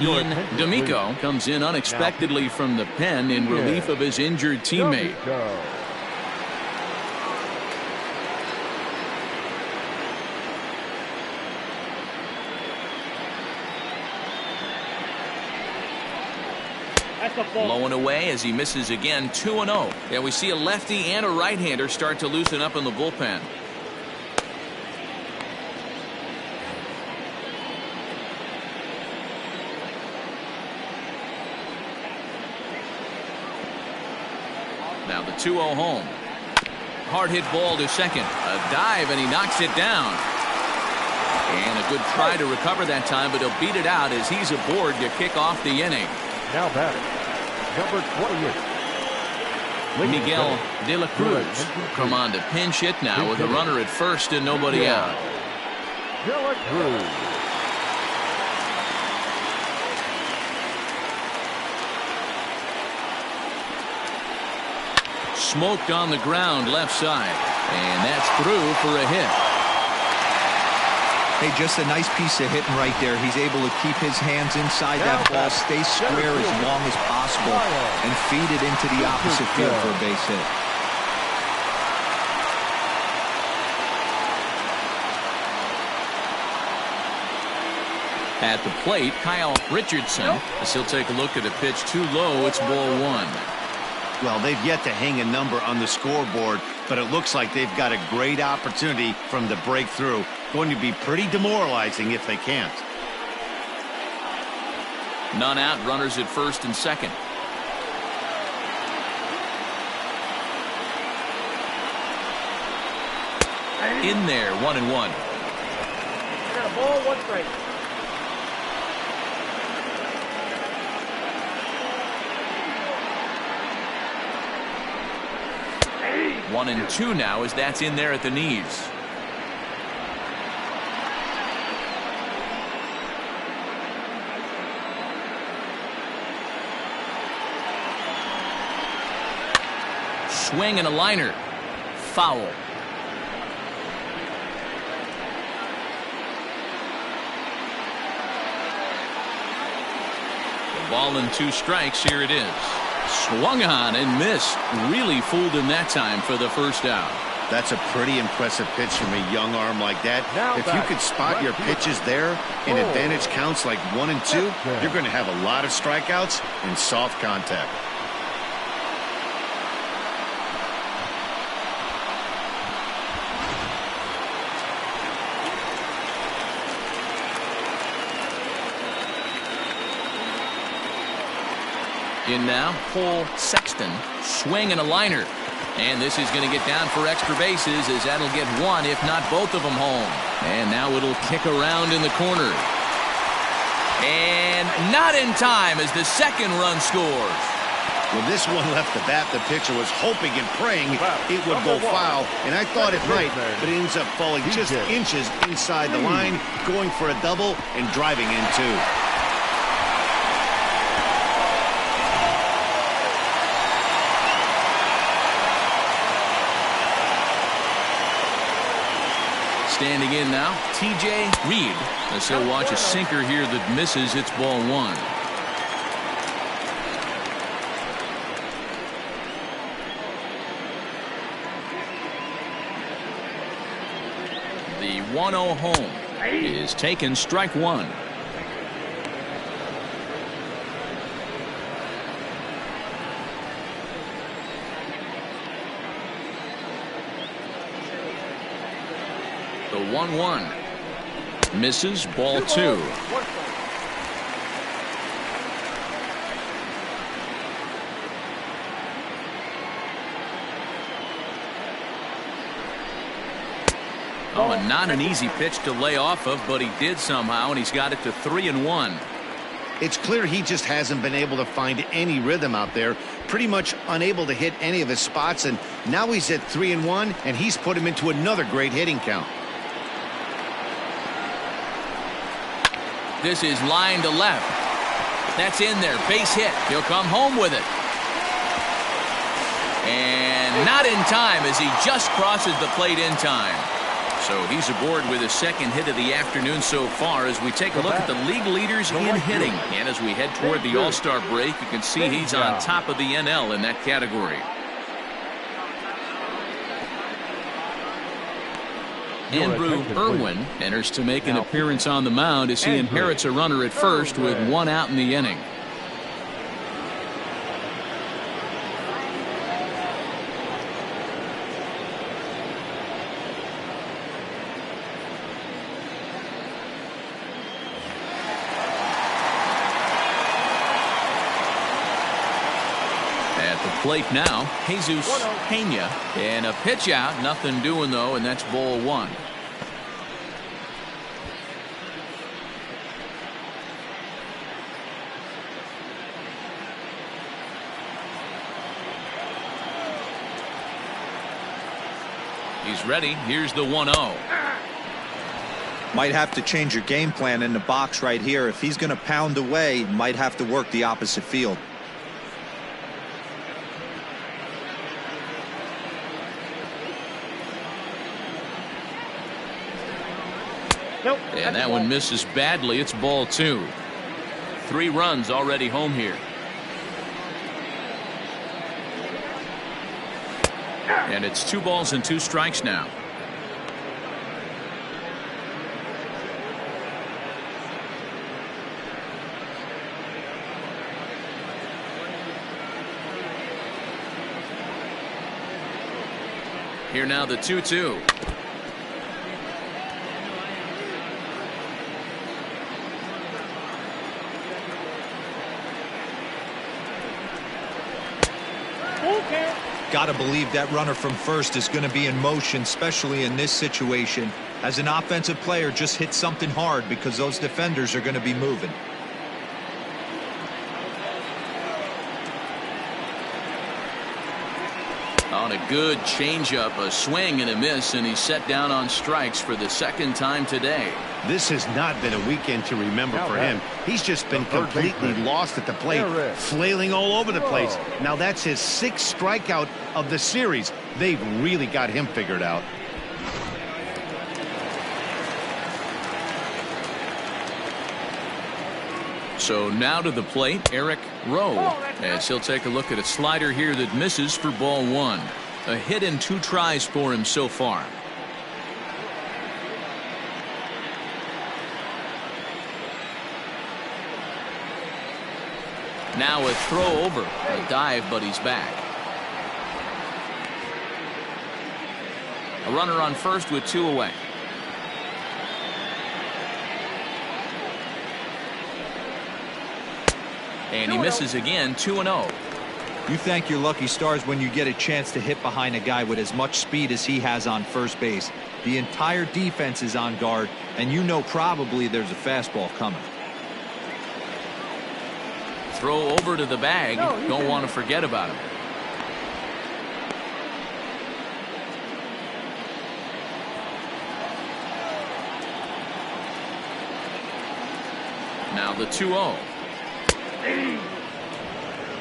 Ian D'Amico comes in unexpectedly from the pen in relief of his injured teammate. That's a ball. Low and away as he misses again, 2-0. Yeah, we see a lefty and a right-hander start to loosen up in the bullpen. Now the 2-0 home. Hard hit ball to second. A dive and he knocks it down. And a good try to recover that time, but he'll beat it out as he's aboard to kick off the inning. Now batting, number 28. Miguel De La Cruz come on to pinch hit now with a runner at first and nobody out. De La Cruz. Smoked on the ground left side, and that's through for a hit. Hey, just a nice piece of hitting right there. He's able to keep his hands inside that ball, stay square as long as possible, and feed it into the opposite field for a base hit. At the plate, Kyle Richardson, as he'll take a look at a pitch too low. It's ball one. Well, they've yet to hang a number on the scoreboard, but it looks like they've got a great opportunity from the breakthrough. Going to be pretty demoralizing if they can't. None out, runners at first and second. In there, 1-1. I got a ball, 1 strike. Hey. 1-2 now as that's in there at the knees. Swing and a liner. Foul. The ball and 2 strikes. Here it is. Swung on and missed. Really fooled him that time for the first out. That's a pretty impressive pitch from a young arm like that. If you could spot your pitches there and advantage counts like 1 and 2, you're going to have a lot of strikeouts and soft contact. In now, Paul Sexton. Swing and a liner. And this is going to get down for extra bases as that'll get 1, if not both of them home. And now it'll kick around in the corner. And not in time as the second run scores. When this one left the bat, the pitcher was hoping and praying it would go foul, and I thought it might, but it ends up falling just inches inside the line, going for a double and driving in 2. Standing in now, T.J. Reed. As he'll watch a sinker here that misses. It's ball 1. The 1-0 home is taken, strike 1. The 1-1 misses, ball 2. Oh, and not an easy pitch to lay off of, but he did somehow, and he's got it to 3-1. It's clear he just hasn't been able to find any rhythm out there. Pretty much unable to hit any of his spots, and now he's at 3-1, and he's put him into another great hitting count. This is line to left. That's in there. Base hit. He'll come home with it. And not in time as he just crosses the plate in time. So he's aboard with his second hit of the afternoon so far as we take a look at the league leaders in hitting. And as we head toward the All-Star break, you can see he's on top of the NL in that category. Andrew Irwin enters to make an appearance on the mound as he inherits a runner at first with 1 out in the inning. Plate now, Jesus Pena. And a pitch out, nothing doing though, and that's ball one. He's ready. Here's the 1-0. Might have to change your game plan in the box right here. If he's going to pound away, might have to work the opposite field. Nope. And that one misses badly. It's ball two. 3 runs already home here. And it's 2 balls and 2 strikes now. Here now the 2-2. Got to believe that runner from first is going to be in motion, especially in this situation. As an offensive player, just hit something hard because those defenders are going to be moving. On a good changeup, a swing and a miss, and he's set down on strikes for the 2nd time today. This has not been a weekend to remember for him. He's just been completely lost at the plate, flailing all over the place. Now that's his 6th strikeout of the series. They've really got him figured out. So now to the plate, Alec Rowe, as he'll take a look at a slider here that misses for ball 1. A hit in 2 tries for him so far. Now a throw over, a dive, but he's back. A runner on first with 2 away. And he misses again, 2-0. You thank your lucky stars when you get a chance to hit behind a guy with as much speed as he has on first base. The entire defense is on guard, and you know probably there's a fastball coming. Throw over to the bag. Don't want to forget about him. Now the 2-0.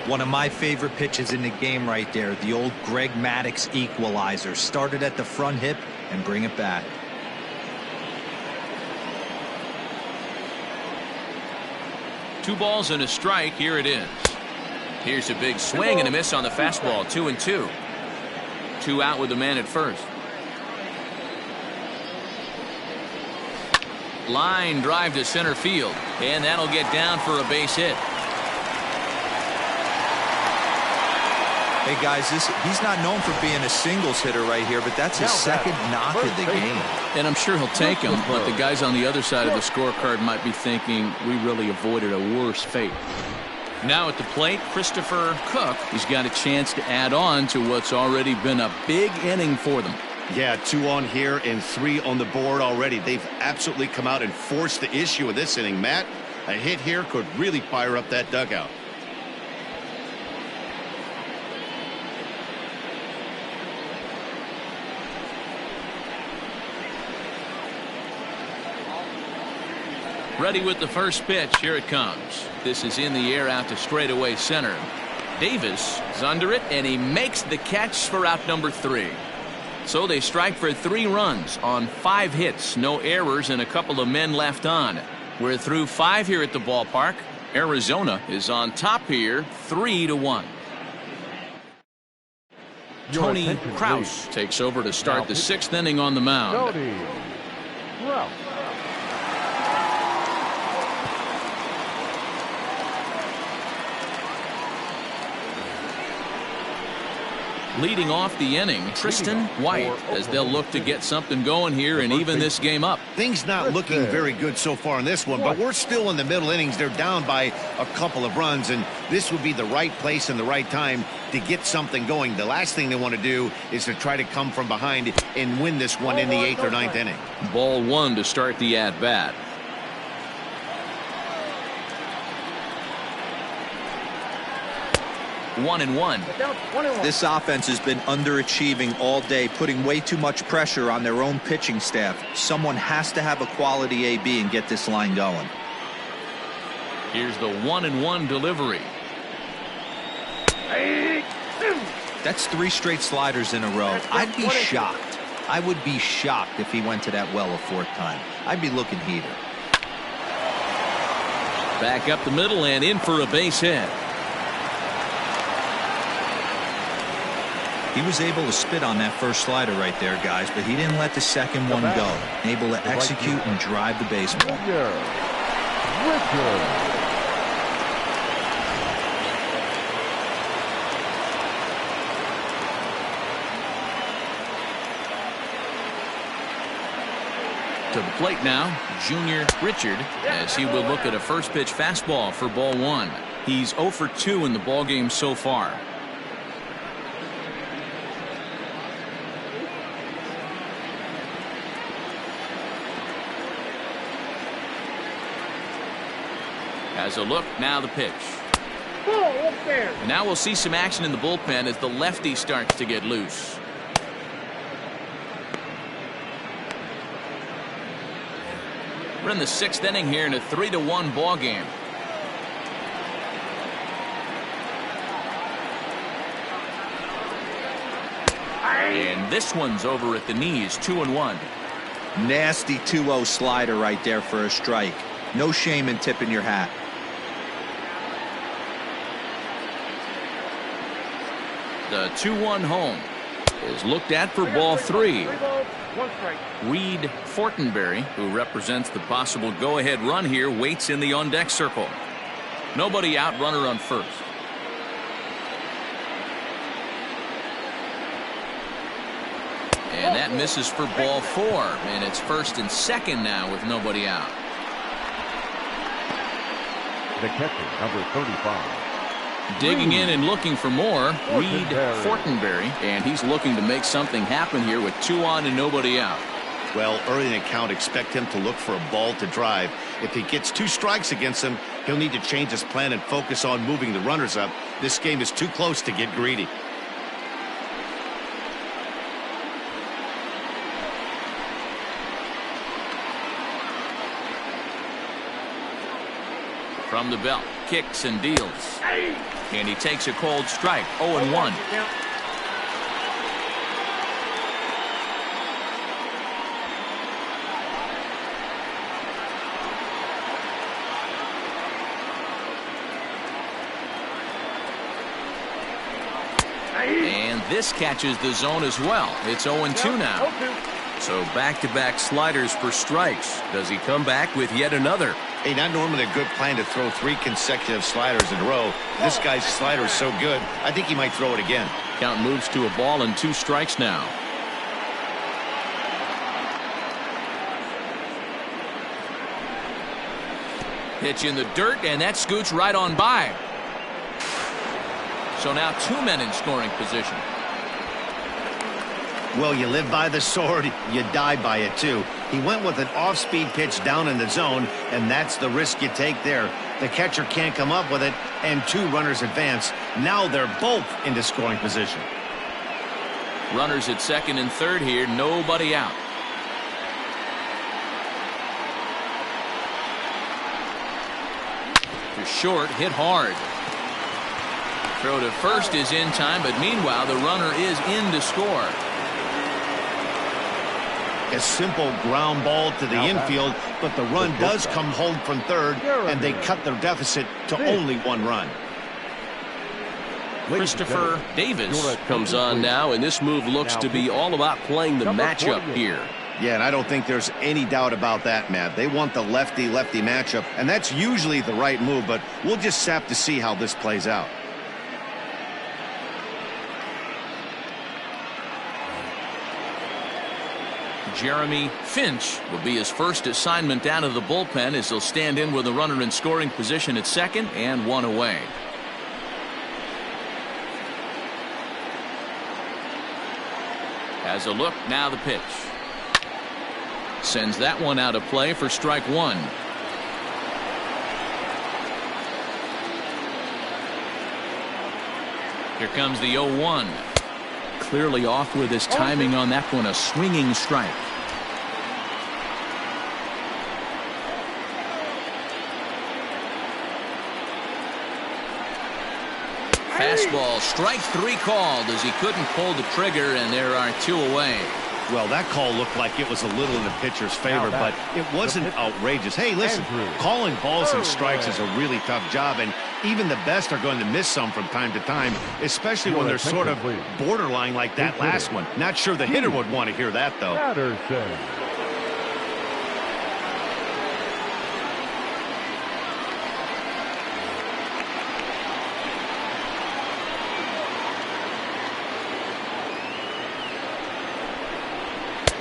One of my favorite pitches in the game right there. The old Greg Maddux equalizer. Started at the front hip and bring it back. Two balls and a strike. Here it is. Here's a big swing and a miss on the fastball. 2-2. 2 out with the man at first. Line drive to center field, and that'll get down for a base hit. Hey guys, he's not known for being a singles hitter right here, but that's his 2nd knock of the game. And I'm sure he'll take him, but the guys on the other side of the scorecard might be thinking we really avoided a worse fate. Now at the plate, Christopher Cook. He's got a chance to add on to what's already been a big inning for them. Yeah, 2 on here and 3 on the board already. They've absolutely come out and forced the issue of this inning, Matt. A hit here could really fire up that dugout. Ready with the first pitch. Here it comes. This is in the air out to straightaway center. Davis is under it, and he makes the catch for out number 3. So they strike for 3 runs on 5 hits, no errors, and a couple of men left on. We're through 5 here at the ballpark. Arizona is on top here, 3-1. Tony Krause takes over to start the 6th inning on the mound. Leading off the inning, Tristan White, as they'll look to get something going here and even this game up. Things not looking very good so far in this one, but we're still in the middle innings. They're down by a couple of runs, and this would be the right place and the right time to get something going. The last thing they want to do is to try to come from behind and win this one in the 8th or 9th inning. Ball 1 to start the at-bat. One and one. This offense has been underachieving all day, putting way too much pressure on their own pitching staff. Someone has to have a quality AB and get this line going. Here's the 1-1 delivery. That's 3 straight sliders in a row. I'd be shocked. I would be shocked if he went to that well a 4th time. I'd be looking heater. Back up the middle and in for a base hit. He was able to spit on that first slider right there, guys, but he didn't let the second one go. Able to execute and drive the baseball. To the plate now, Junior Richard, as he will look at a first pitch fastball for ball 1. He's 0 for 2 in the ballgame so far. As a look, now the pitch. And now we'll see some action in the bullpen as the lefty starts to get loose. We're in the 6th inning here in a 3-1 ball game. And this one's over at the knees, 2-1. Nasty 2-0 slider right there for a strike. No shame in tipping your hat. The 2-1 home is looked at for ball 3. Reed Fortenberry, who represents the possible go-ahead run here, waits in the on-deck circle. Nobody out, runner on first. And that misses for ball 4, and it's 1st and 2nd now with nobody out. The catcher, number 35. Digging in and looking for more, Reed Fortenberry, and he's looking to make something happen here with 2 on and nobody out. Well, early in the count, expect him to look for a ball to drive. If he gets 2 strikes against him, he'll need to change his plan and focus on moving the runners up. This game is too close to get greedy. From the belt, kicks and deals. And he takes a cold strike, 0-1. And this catches the zone as well. It's 0-2 now. So back-to-back sliders for strikes. Does he come back with yet another? Hey, not normally a good plan to throw 3 consecutive sliders in a row. This guy's slider is so good, I think he might throw it again. Count moves to a ball and 2 strikes now. Pitch in the dirt, and that scoots right on by. So now 2 men in scoring position. Well, you live by the sword, you die by it too. He went with an off-speed pitch down in the zone, and that's the risk you take there. The catcher can't come up with it, and 2 runners advance. Now they're both into scoring position. Runners at 2nd and 3rd here, nobody out. To short, hit hard. Throw to first is in time, but meanwhile the runner is in to score. A simple ground ball to the infield, but the run does come home from 3rd, and they cut their deficit to only 1 run. Christopher Davis comes on now, and this move looks to be all about playing the matchup here. Yeah, and I don't think there's any doubt about that, Matt. They want the lefty-lefty matchup, and that's usually the right move, but we'll just have to see how this plays out. Jeremy Finch will be his first assignment down to the bullpen as he'll stand in with a runner in scoring position at second and one away. Has a look, now the pitch. Sends that one out of play for strike one. Here comes the 0-1. Clearly off with his timing on that one, a swinging strike. Fastball, strike three called as he couldn't pull the trigger, and there are two away. Well, that call looked like it was a little in the pitcher's favor, but it wasn't outrageous. Hey, listen, calling balls and strikes is a really tough job, and even the best are going to miss some from time to time, especially when they're sort of borderline like that last one. Not sure the hitter would want to hear that, though.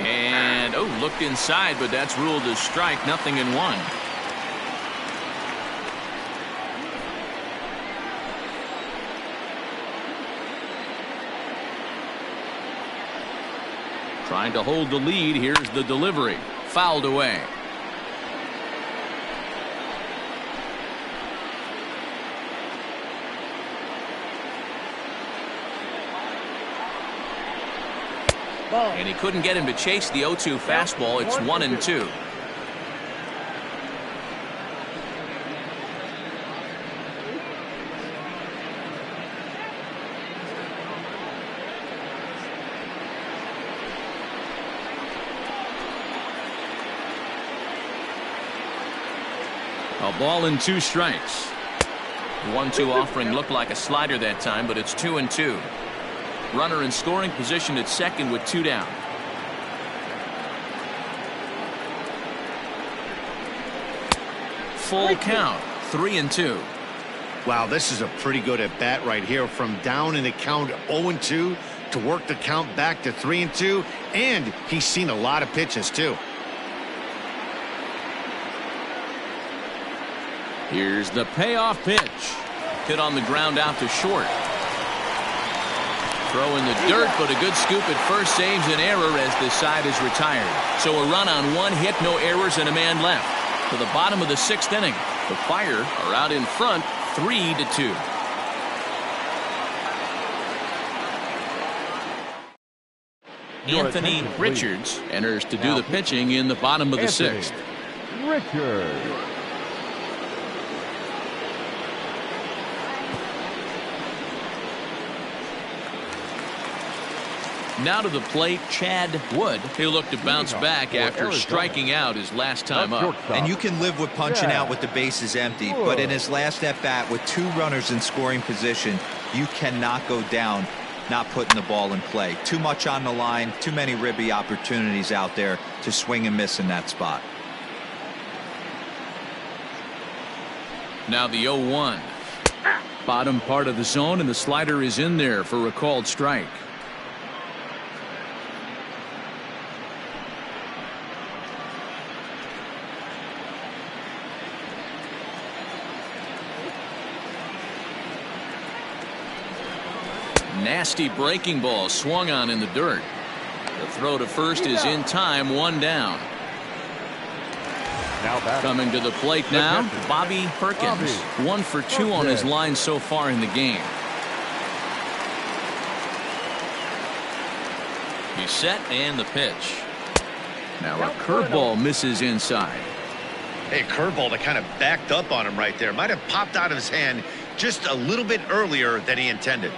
And, oh, looked inside, but that's ruled as strike, nothing in one. Trying to hold the lead. Here's the delivery. Fouled away. And he couldn't get him to chase the 0-2 fastball. It's 1-2. A ball and two strikes. The 1-2 offering looked like a slider that time, but it's 2-2. Runner in scoring position at second with two down. Full count, 3-2. Wow, this is a pretty good at bat right here, from down in the count 0-2 to work the count back to 3-2, and he's seen a lot of pitches too. Here's the payoff pitch. Hit on the ground out to short. Throw in the dirt, but a good scoop at first saves an error as this side is retired. So a run on one hit, no errors, and a man left. To the bottom of the sixth inning. The Fire are out in front, 3-2. Anthony Richards enters to do the pitching in the bottom of the sixth. Richards. Now to the plate, Chad Wood. He'll look to bounce back after striking out his last time up. And you can live with punching out with the bases empty, but in his last at-bat with two runners in scoring position, you cannot go down not putting the ball in play. Too much on the line, too many ribby opportunities out there to swing and miss in that spot. Now the 0-1. Bottom part of the zone, and the slider is in there for a called strike. Nasty breaking ball swung on in the dirt. The throw to first is in time, one down. Coming to the plate now, Bobby Perkins. 1 for 2 on his line so far in the game. He's set, and the pitch. Now a curveball misses inside. Hey, curveball that kind of backed up on him right there. Might have popped out of his hand just a little bit earlier than he intended.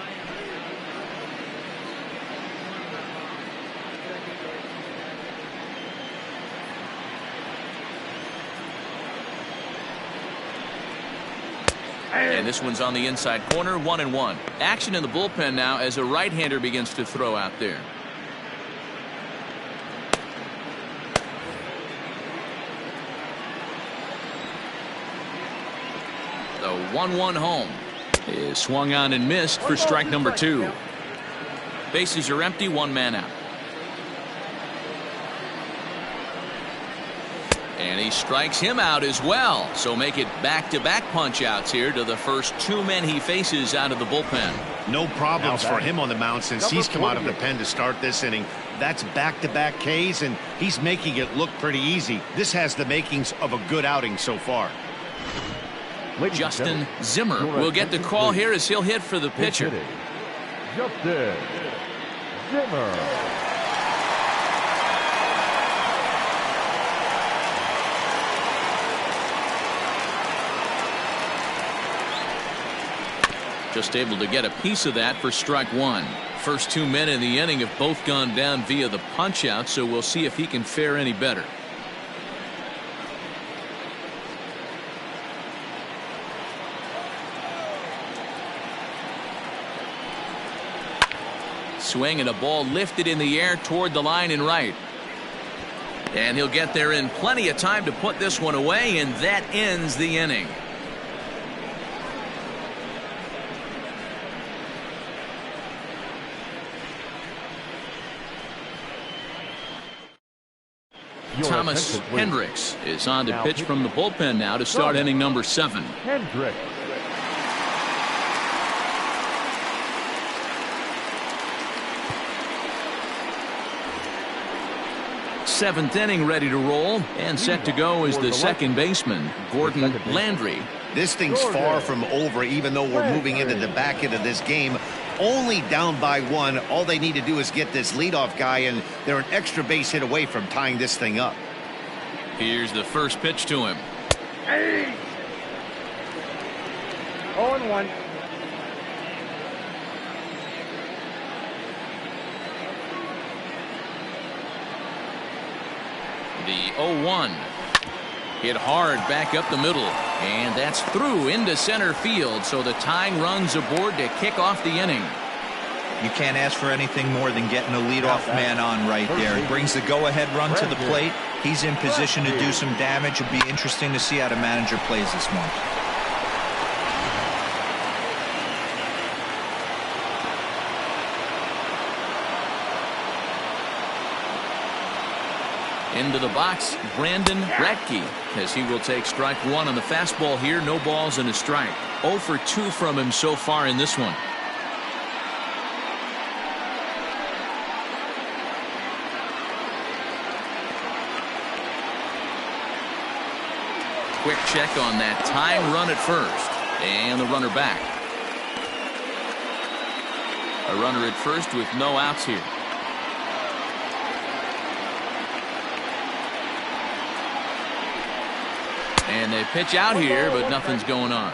And this one's on the inside corner, 1-1. Action in the bullpen now as a right-hander begins to throw out there. The 1-1 home is swung on and missed for strike number 2. Bases are empty, one man out. And he strikes him out as well. So make it back-to-back punch-outs here to the first two men he faces out of the bullpen. No problems for him on the mound since he's come out of the pen to start this inning. That's back-to-back Ks, and he's making it look pretty easy. This has the makings of a good outing so far. Justin Zimmer will get the call here as he'll hit for the pitcher. Justin Zimmer. Just able to get a piece of that for strike one. First two men in the inning have both gone down via the punch out, so we'll see if he can fare any better. Swing and a ball lifted in the air toward the line and right. And he'll get there in plenty of time to put this one away, and that ends the inning. Thomas Hendricks is on to pitch from the bullpen now to start inning number 7. Hendricks. Seventh inning ready to roll, and set to go is the second baseman, Gordon Landry. This thing's far from over, even though we're moving into the back end of this game. Only down by 1. All they need to do is get this leadoff guy, and they're an extra base hit away from tying this thing up. Here's the first pitch to him. 0-1. The 0-1. Hit hard back up the middle, and that's through into center field, so the tying run's aboard to kick off the inning. You can't ask for anything more than getting a leadoff man on right there. He brings the go-ahead run to the plate. He's in position to do some damage. It'll be interesting to see how the manager plays this one. Into the box, Brandon Brackey, as he will take strike one on the fastball here. No balls and a strike. 0 for 2 from him so far in this one. Quick check on that tying run at first, and the runner back. A runner at first with no outs here. And they pitch out here, but nothing's going on.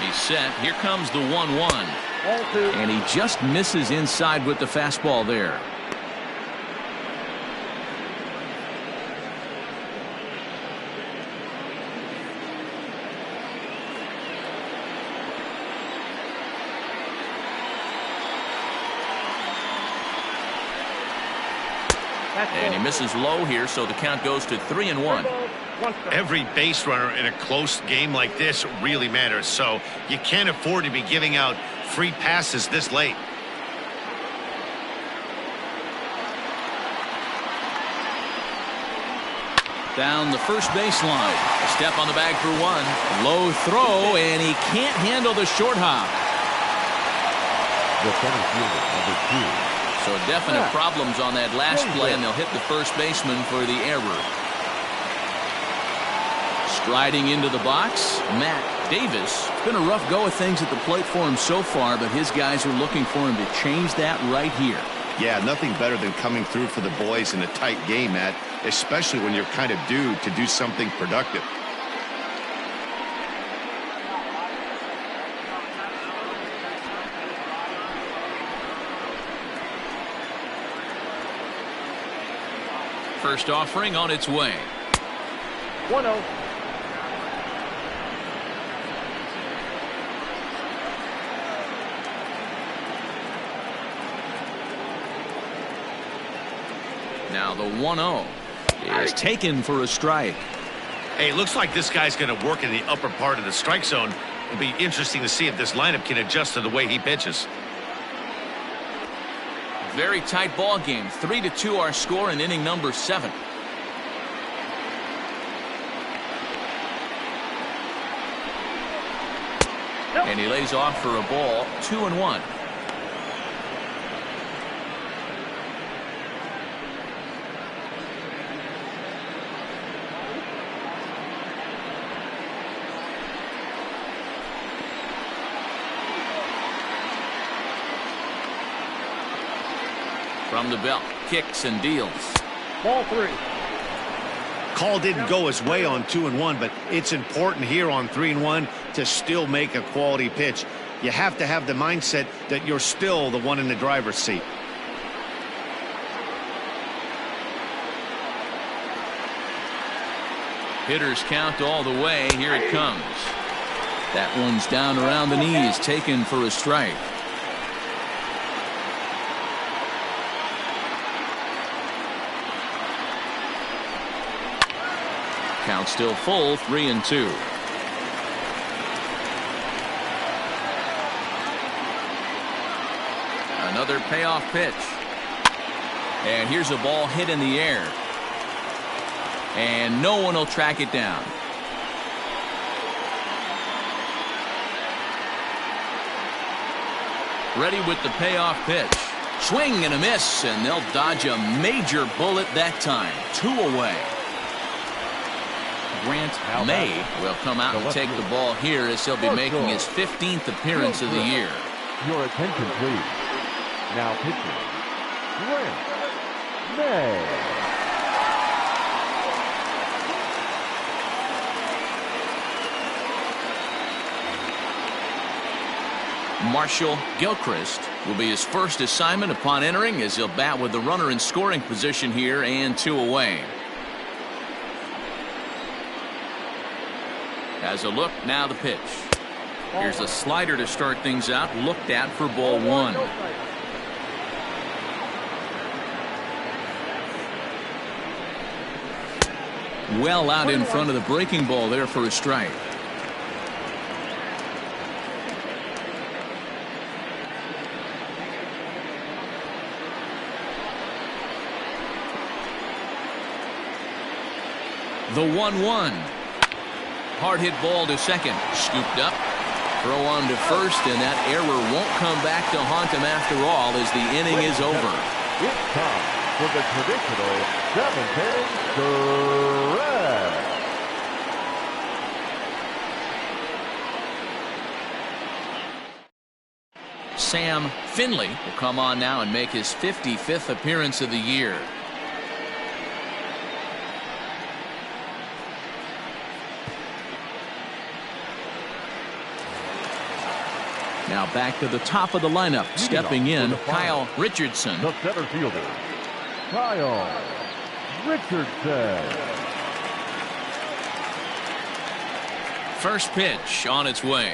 He's set. Here comes the 1-1. And he just misses inside with the fastball there. And he misses low here, so the count goes to 3-1. Every base runner in a close game like this really matters, so you can't afford to be giving out free passes this late. Down the first baseline. A step on the bag for 1. Low throw, and he can't handle the short hop. The center fielder, number 2. So definite problems on that last play, and they'll hit the first baseman for the error. Striding into the box, Matt Davis. It's been a rough go of things at the plate for him so far, but his guys are looking for him to change that right here. Yeah, nothing better than coming through for the boys in a tight game, Matt, especially when you're kind of due to do something productive. First offering on its way. 1-0. Now the 1-0 is taken for a strike. Hey, it looks like this guy's going to work in the upper part of the strike zone. It'll be interesting to see if this lineup can adjust to the way he pitches. Very tight ball game. 3-2 our score in inning number 7. And he lays off for a ball. 2-1. From the belt, kicks and deals. Ball 3. Call didn't go his way on 2-1, but it's important here on 3-1 to still make a quality pitch. You have to have the mindset that you're still the one in the driver's seat. Hitters count all the way. Here it comes. That one's down around the knees, taken for a strike. Count still full, 3-2. Another payoff pitch. And here's a ball hit in the air. And no one will track it down. Ready with the payoff pitch. Swing and a miss, and they'll dodge a major bullet that time. 2 away. Grant May will come out and take the ball here as he'll be making his 15th appearance of the year. Your attention, please. Now pitching, Grant May. Marshall Gilchrist will be his first assignment upon entering as he'll bat with the runner in scoring position here and 2 away. Has a look, now the pitch. Here's a slider to start things out, looked at for ball 1. Well out in front of the breaking ball there for a strike. The 1-1. Hard hit ball to second. Scooped up. Throw on to first, and that error won't come back to haunt him after all as the inning is over. It's time for the traditional 7th-inning stretch. Sam Finley will come on now and make his 55th appearance of the year. Now back to the top of the lineup. Stepping in, Kyle Richardson. The center fielder, Kyle Richardson. First pitch on its way.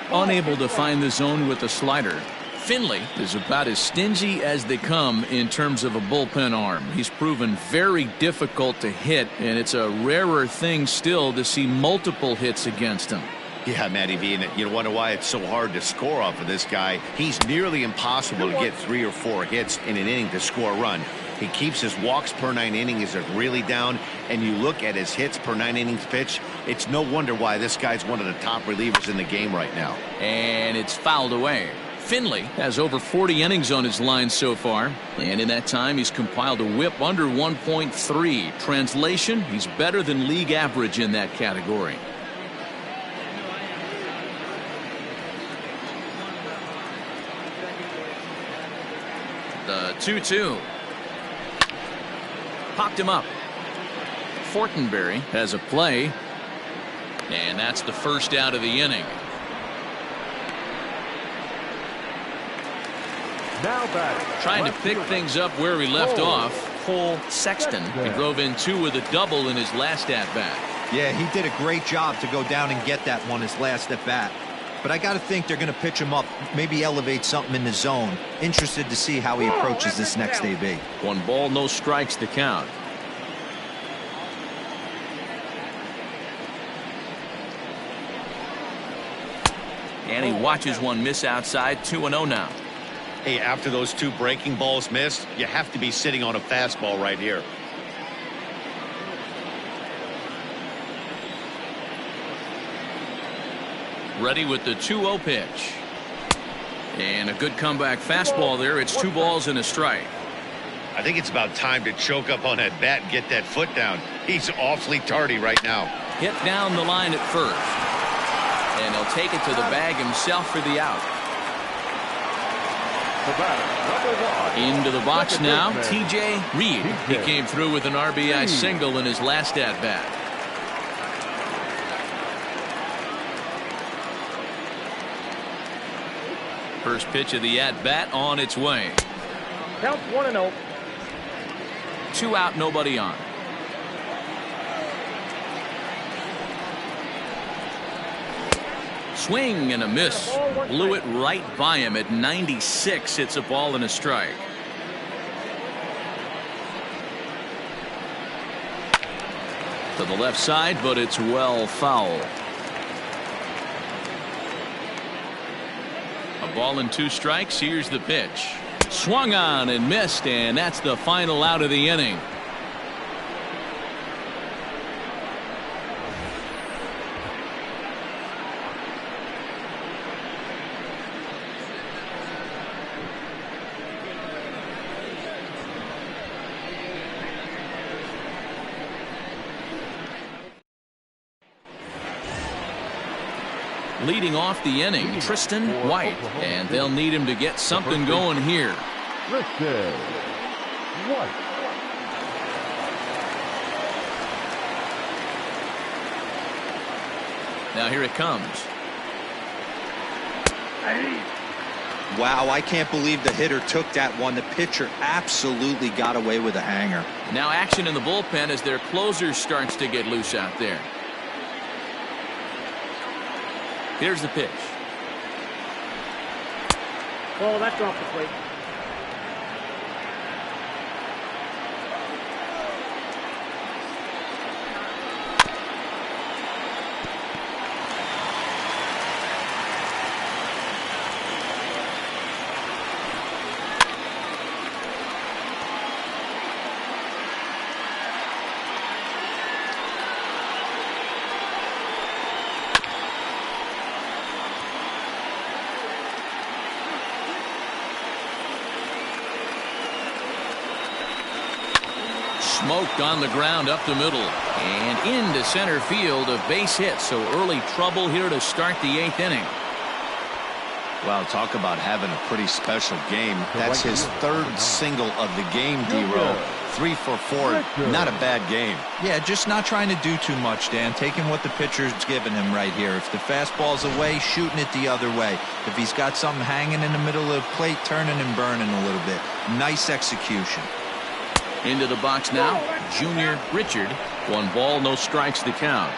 Unable to find the zone with the slider. Finley is about as stingy as they come in terms of a bullpen arm. He's proven very difficult to hit, and it's a rarer thing still to see multiple hits against him. Yeah, Matty V, and you wonder why it's so hard to score off of this guy. He's nearly impossible to get 3 or 4 hits in an inning to score a run. He keeps his walks per 9 innings really down, and you look at his hits per 9 innings pitch, it's no wonder why this guy's one of the top relievers in the game right now. And it's fouled away. Finley has over 40 innings on his line so far, and in that time he's compiled a whip under 1.3. Translation, he's better than league average in that category. The 2-2. Popped him up. Fortenberry has a play, and that's the first out of the inning. Now batting. Trying to pick things up where he left off. Sexton. He drove in 2 with a double in his last at-bat. Yeah, he did a great job to go down and get that one his last at-bat. But I got to think they're going to pitch him up, maybe elevate something in the zone. Interested to see how he approaches this next AB. 1 ball, no strikes to count. And he watches one miss outside. 2-0 now. Hey, after those 2 breaking balls missed, you have to be sitting on a fastball right here. Ready with the 2-0 pitch. And a good comeback fastball there. It's 2 balls and a strike. I think it's about time to choke up on that bat and get that foot down. He's awfully tardy right now. Hit down the line at first. And he'll take it to the bag himself for the out. Into the box now, TJ Reed. He came through with an RBI single in his last at-bat. First pitch of the at-bat on its way. Count 1-0. 2 out, nobody on. Swing and a miss. Blew it right by him at 96. It's a ball and a strike. To the left side, but it's well foul. A ball and 2 strikes. Here's the pitch. Swung on and missed, and that's the final out of the inning. Leading off the inning, Tristan White, and they'll need him to get something going here. Tristan White. Now here it comes. Wow, I can't believe the hitter took that one. The pitcher absolutely got away with a hanger. Now action in the bullpen as their closer starts to get loose out there. Here's the pitch. Oh, that's off the plate. Smoked on the ground up the middle and into center field. A base hit, so early trouble here to start the 8th inning. Well, talk about having a pretty special game. That's his 3rd single of the game, D-Row. 3 for 4. Not a bad game. Yeah, just not trying to do too much, Dan. Taking what the pitcher's giving him right here. If the fastball's away, shooting it the other way. If he's got something hanging in the middle of the plate, turning and burning a little bit. Nice execution. Into the box now, Junior Richard. 1 ball, no strikes to count.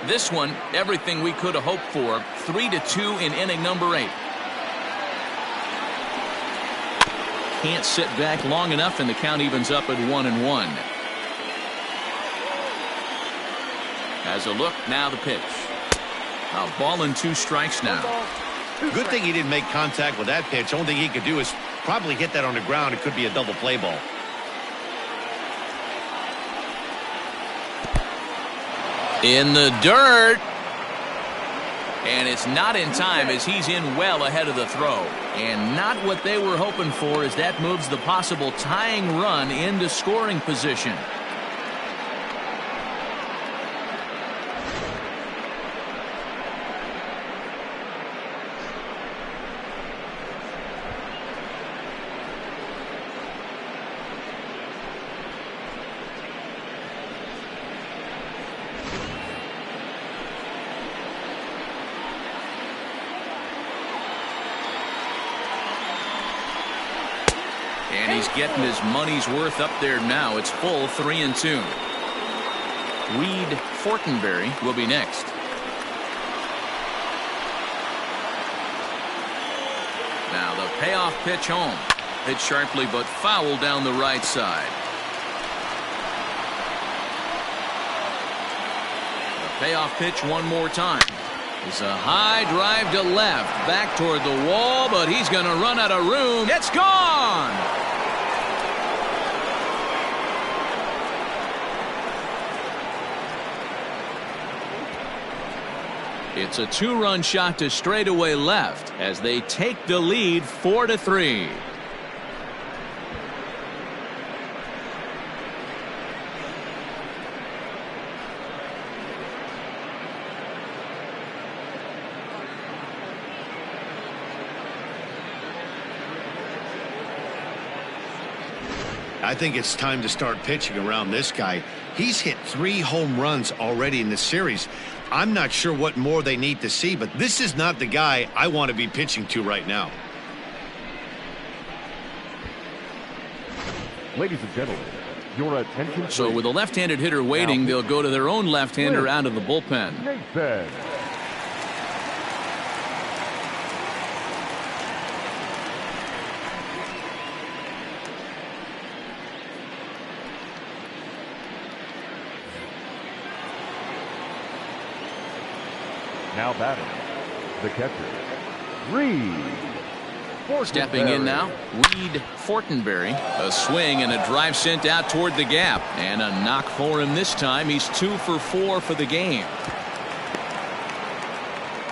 This one, everything we could have hoped for. 3-2 in inning number 8. Can't sit back long enough, and the count evens up at 1-1. As a look, now the pitch. A ball and 2 strikes now. Good thing he didn't make contact with that pitch. Only thing he could do is probably hit that on the ground. It could be a double play ball. In the dirt. And it's not in time as he's in well ahead of the throw. And not what they were hoping for as that moves the possible tying run into scoring position. And he's getting his money's worth up there now. It's full 3-2. Reed Fortenberry will be next. Now the payoff pitch home. Hit sharply but fouled down the right side. The payoff pitch one more time. It's a high drive to left. Back toward the wall, but he's going to run out of room. It's gone! It's a 2-run shot to straightaway left as they take the lead 4-3. I think it's time to start pitching around this guy. He's hit 3 home runs already in the series. I'm not sure what more they need to see, but this is not the guy I want to be pitching to right now. Ladies and gentlemen, your attention. So with a left-handed hitter waiting, they'll go to their own left-hander out of the bullpen. Nathan. Now batting, the catcher, Reed. Stepping in now, Reed Fortenberry. A swing and a drive sent out toward the gap. And a knock for him this time. He's 2 for 4 for the game.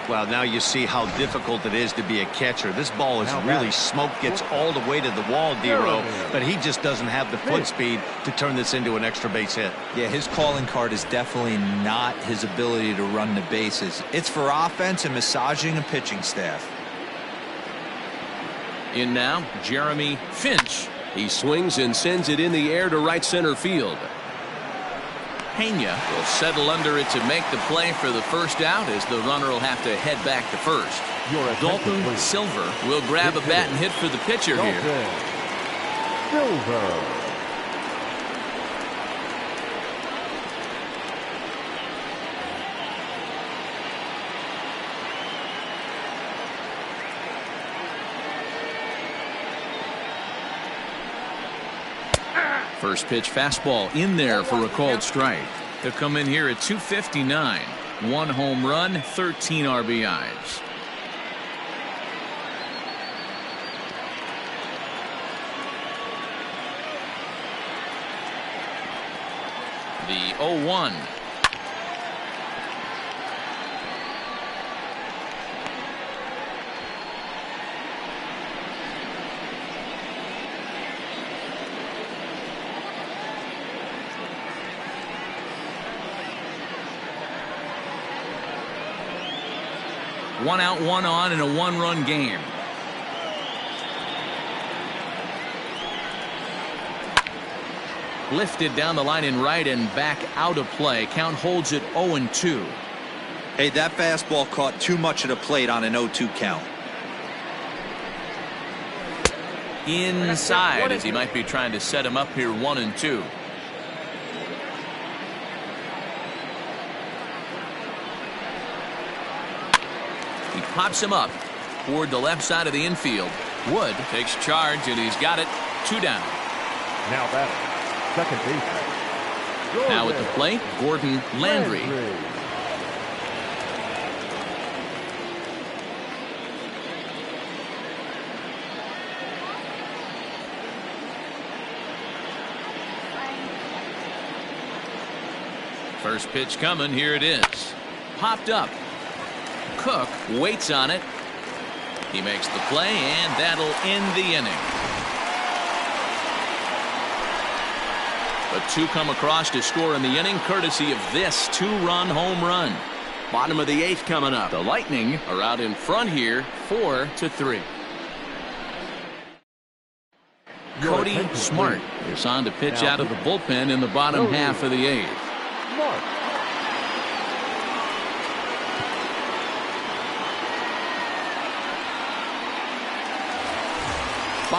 Well, now you see how difficult it is to be a catcher. This ball is really smoked, gets all the way to the wall, D-Rowe, but he just doesn't have the foot speed to turn this into an extra base hit. Yeah, his calling card is definitely not his ability to run the bases. It's for offense and massaging a pitching staff. In now, Jeremy Finch. He swings and sends it in the air to right center field. Pena will settle under it to make the play for the first out as the runner will have to head back to first. Dalton Silver will grab a bat and hit for the pitcher here. Silver. First pitch fastball in there for a called strike. They'll come in here at 259. 1 home run, 13 RBIs. The 0-1. One out, one on in a 1-run game. Lifted down the line in right and back out of play. Count holds it 0-2. Hey, that fastball caught too much of the plate on an 0-2 count. Inside as he might be trying to set him up here 1-2. He pops him up toward the left side of the infield. Wood takes charge and he's got it. 2 down. Now batting, second baseman. Now at the plate, Gordon Landry. First pitch coming. Here it is. Popped up. Cook waits on it. He makes the play, and that'll end the inning. The 2 come across to score in the inning, courtesy of this 2-run home run. Bottom of the 8th coming up. The Lightning are out in front here, 4-3. Cody Smart is on to pitch out of the bullpen in the bottom half of the 8th.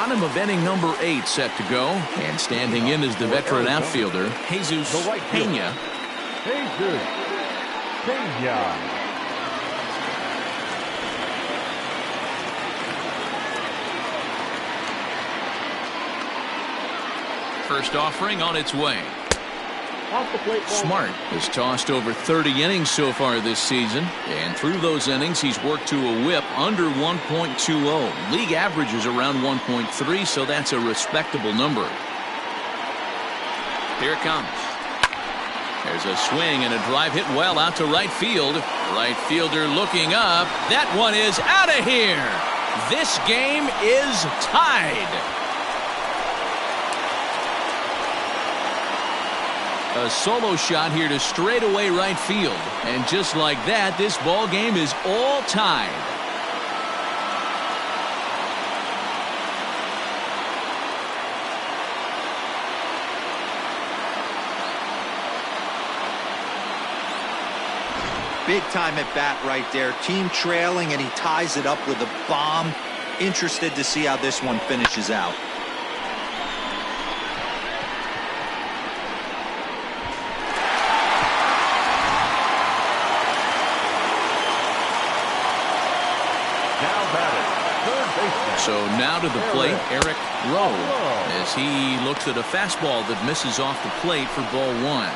Bottom of inning number 8 set to go. And standing in is the veteran outfielder, Jesus Pena. Jesus Pena. First offering on its way. Off the plate, ball. Smart has tossed over 30 innings so far this season, and through those innings he's worked to a whip under 1.20. League average is around 1.3, so that's a respectable number. Here it comes. There's a swing and a drive hit well out to right field. Right fielder looking up. That one is out of here. This game is tied. A solo shot here to straightaway right field. And just like that, this ball game is all tied. Big time at bat right there. Team trailing, and he ties it up with a bomb. Interested to see how this one finishes out. So now to the plate, Alec Rowe, as he looks at a fastball that misses off the plate for ball 1.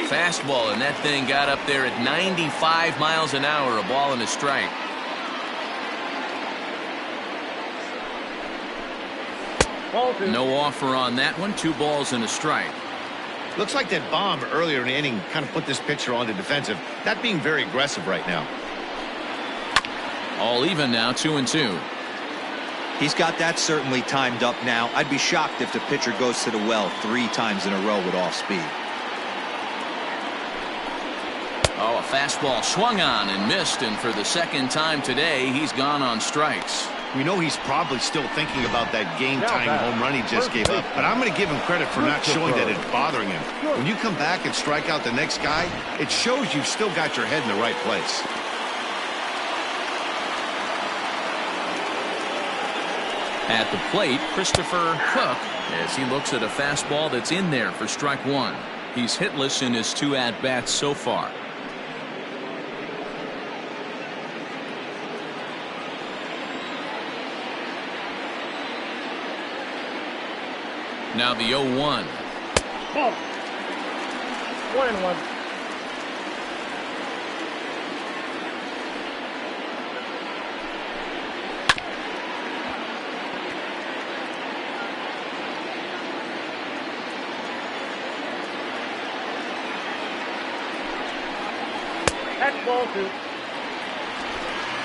Fastball, and that thing got up there at 95 miles an hour, a ball and a strike. No offer on that one. 2 balls and a strike. Looks like that bomb earlier in the inning kind of put this pitcher on the defensive. Not being very aggressive right now. All even now, 2-2. He's got that certainly timed up now. I'd be shocked if the pitcher goes to the well 3 times in a row with off speed. Oh, a fastball swung on and missed, and for the second time today, he's gone on strikes. We know he's probably still thinking about that game-tying home run he just gave up, but I'm going to give him credit for not showing that it's bothering him. When you come back and strike out the next guy, it shows you've still got your head in the right place. At the plate, Christopher Cook, as he looks at a fastball that's in there for strike 1. He's hitless in his 2 at-bats so far. Now the 0-1. Ball. 1-1. That's ball 2.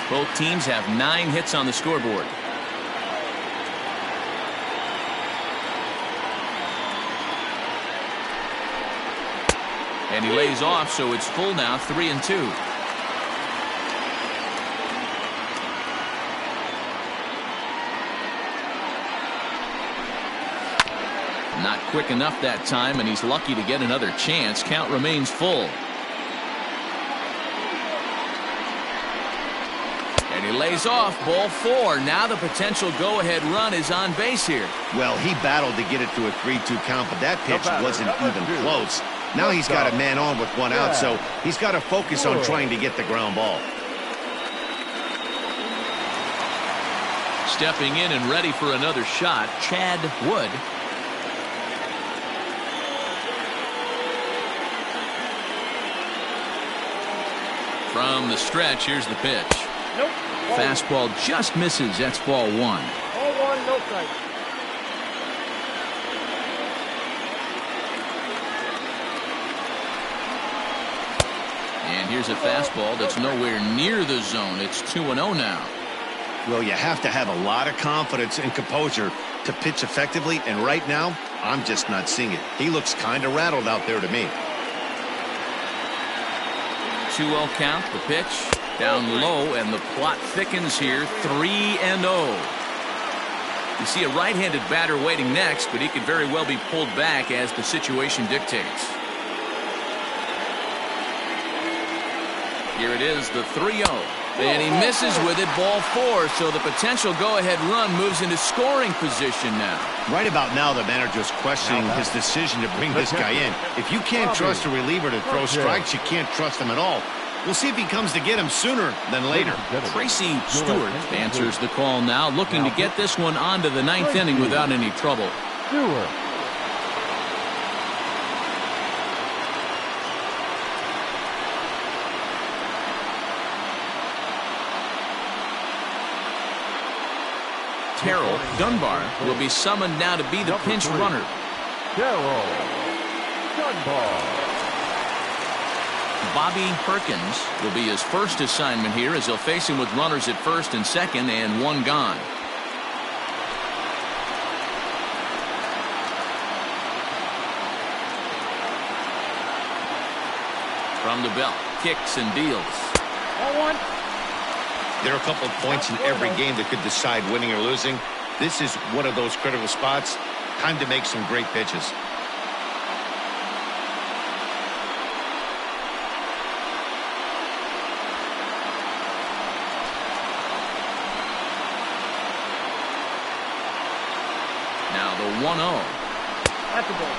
Both teams have 9 hits on the scoreboard. And he lays off, so it's full now, 3-2. Not quick enough that time, and he's lucky to get another chance. Count remains full. And he lays off, ball 4. Now the potential go-ahead run is on base here. Well, he battled to get it to a 3-2 count, but that pitch wasn't even close. Now he's got a man on with 1 out, so he's got to focus on trying to get the ground ball. Stepping in and ready for another shot, Chad Wood. From the stretch, here's the pitch. Nope. Fastball just misses. That's ball 1. 0-1, no strike. And here's a fastball that's nowhere near the zone. It's 2-0 now. Well, you have to have a lot of confidence and composure to pitch effectively, and right now, I'm just not seeing it. He looks kind of rattled out there to me. 2-0 count, the pitch. Down low, and the plot thickens here. 3-0. You see a right-handed batter waiting next, but he could very well be pulled back as the situation dictates. Here it is, the 3-0. And he misses with it, ball 4. So the potential go-ahead run moves into scoring position now. Right about now, the manager's questioning his decision to bring this guy in. If you can't trust a reliever to throw strikes, you can't trust him at all. We'll see if he comes to get him sooner than later. Tracy Stewart answers the call now, looking to get this one onto the 9th inning without any trouble. Stewart. Terrell Dunbar will be summoned now to be the pinch runner. Terrell Dunbar. Bobby Perkins will be his first assignment here as he'll face him with runners at first and second and one gone. From the belt, kicks and deals. 0-1. There are a couple of points in every game that could decide winning or losing. This is one of those critical spots. Time to make some great pitches. Now the 1-0. That's a ball.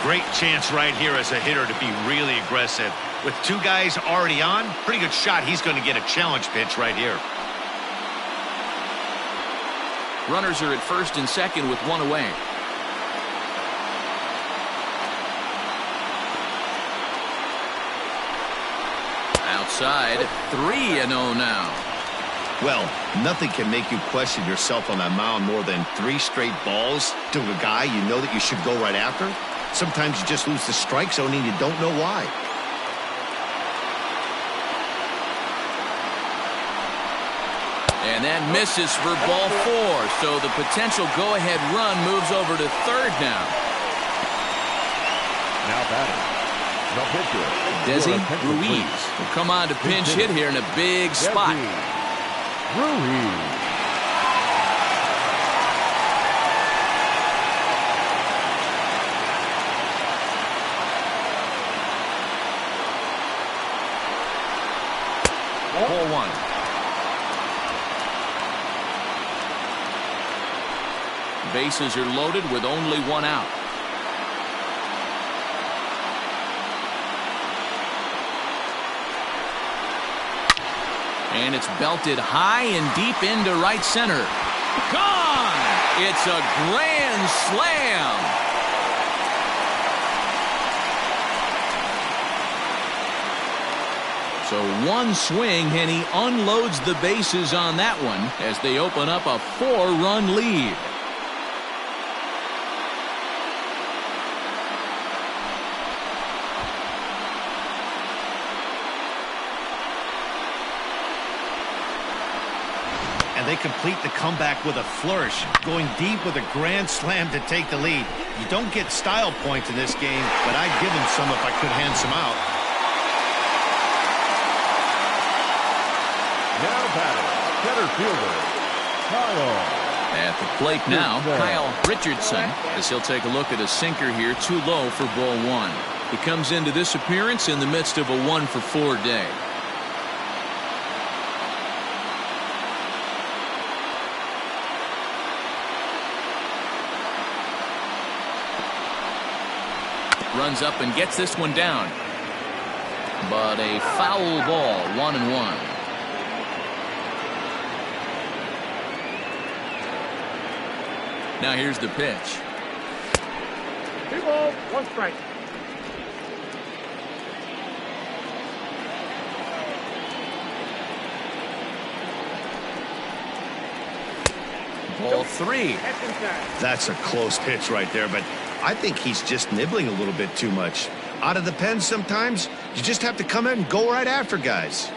Great chance right here as a hitter to be really aggressive. With two guys already on, pretty good shot. He's going to get a challenge pitch right here. Runners are at first and second with one away. Outside, 3-0 now. Well, nothing can make you question yourself on that mound more than 3 straight balls to a guy you know that you should go right after. Sometimes you just lose the strike zone and you don't know why. And that misses for ball 4. So the potential go-ahead run moves over to third now. Now batting. The pitcher. Desi Ruiz will come on to pinch hit here in a big spot. Ruiz. Ball 1. Bases are loaded with only one out. And it's belted high and deep into right center. Gone! It's a grand slam. So one swing and he unloads the bases on that one as they open up a 4-run lead. And they complete the comeback with a flourish, going deep with a grand slam to take the lead. You don't get style points in this game, but I'd give them some if I could hand some out. Now batting. Center fielder. Kyle. At the plate now, Kyle Richardson, as he'll take a look at a sinker here, too low for ball 1. He comes into this appearance in the midst of a 1-for-4 day. Runs up and gets this one down. But a foul ball, 1-1. Now here's the pitch. 2 balls, 1 strike. Ball 3. That's inside. That's a close pitch right there, but I think he's just nibbling a little bit too much. Out of the pen sometimes, you just have to come in and go right after guys.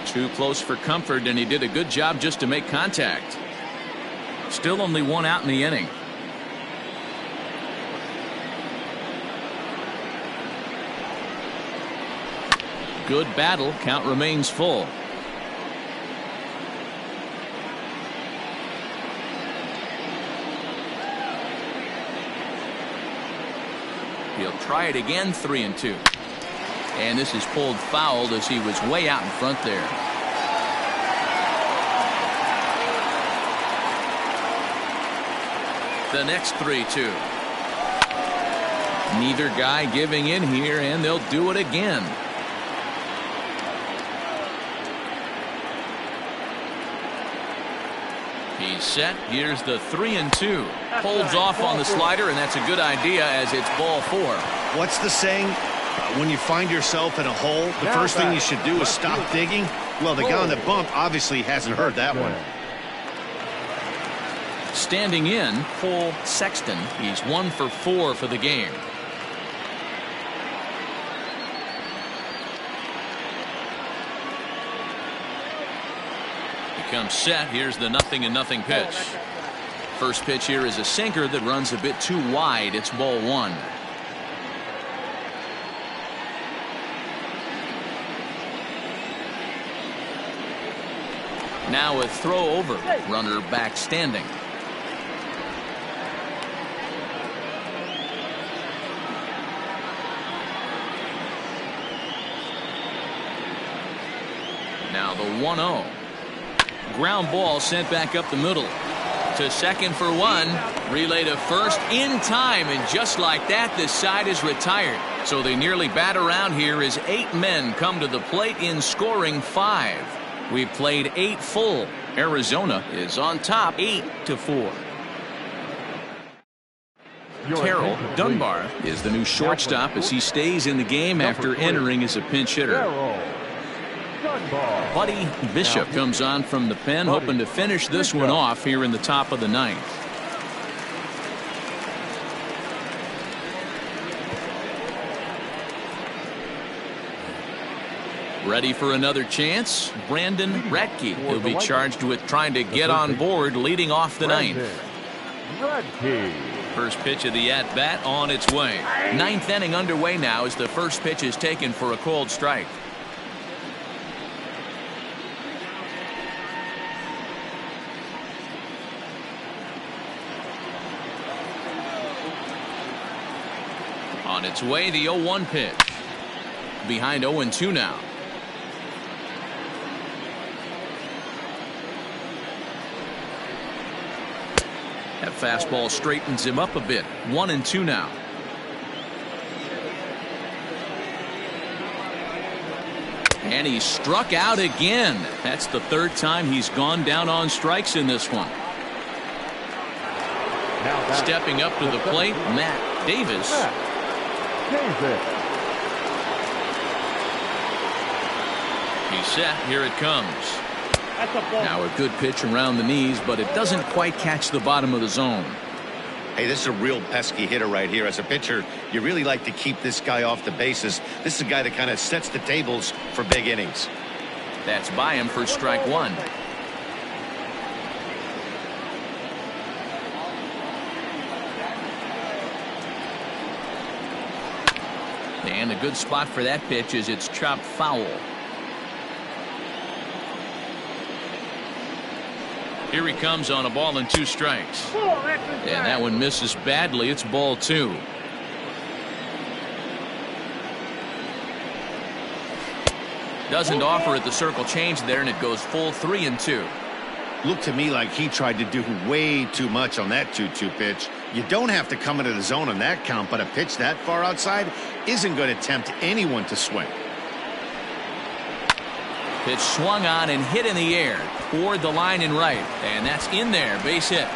Too close for comfort, and he did a good job just to make contact. Still only 1 out in the inning. Good battle. Count remains full. He'll try it again. 3-2. And this is pulled fouled as he was way out in front there. The next 3-2. Neither guy giving in here, and they'll do it again. He's set. Here's the 3-2. Holds off on the slider, and that's a good idea as it's ball 4. What's the saying? When you find yourself in a hole, the first thing you should do is stop digging. Well, the guy on the bump obviously hasn't heard that one. Standing in, full Sexton. He's 1 for 4 for the game. Comes set. Here's the 0-0 pitch. First pitch here is a sinker that runs a bit too wide. It's ball 1. Now a throw over. Runner back standing. Now the 1-0. Ground ball sent back up the middle. To second for 1. Relay to first in time, and just like that, this side is retired. So they nearly bat around here as 8 men come to the plate in scoring 5. We've played 8 full. Arizona is on top 8-4. Terrell Dunbar is the new shortstop as he stays in the game after entering as a pinch hitter. Buddy Bishop comes on from the pen, hoping to finish this one off here in the top of the 9th. Ready for another chance? Brandon Brackey. He'll be charged with trying to get on board leading off the 9th. First pitch of the at-bat on its way. 9th inning underway now as the first pitch is taken for a called strike. On its way, the 0-1 pitch. Behind 0-2 now. That fastball straightens him up a bit. 1-2 now. And he struck out again. That's the 3rd time he's gone down on strikes in this one. Stepping up to the plate, Matt Davis. He's set. Here it comes. Now a good pitch around the knees, but it doesn't quite catch the bottom of the zone. Hey, this is a real pesky hitter right here. As a pitcher, you really like to keep this guy off the bases. This is a guy that kind of sets the tables for big innings. That's by him for strike 1. And a good spot for that pitch is it's chopped foul. Here he comes on a ball and 2 strikes. And that one misses badly. It's ball 2. Doesn't offer at the circle change there, and it goes full 3-2. Looked to me like he tried to do way too much on that 2-2 pitch. You don't have to come into the zone on that count, but a pitch that far outside isn't going to tempt anyone to swing. Pitch swung on and hit in the air toward the line and right, and that's in there. Base hit.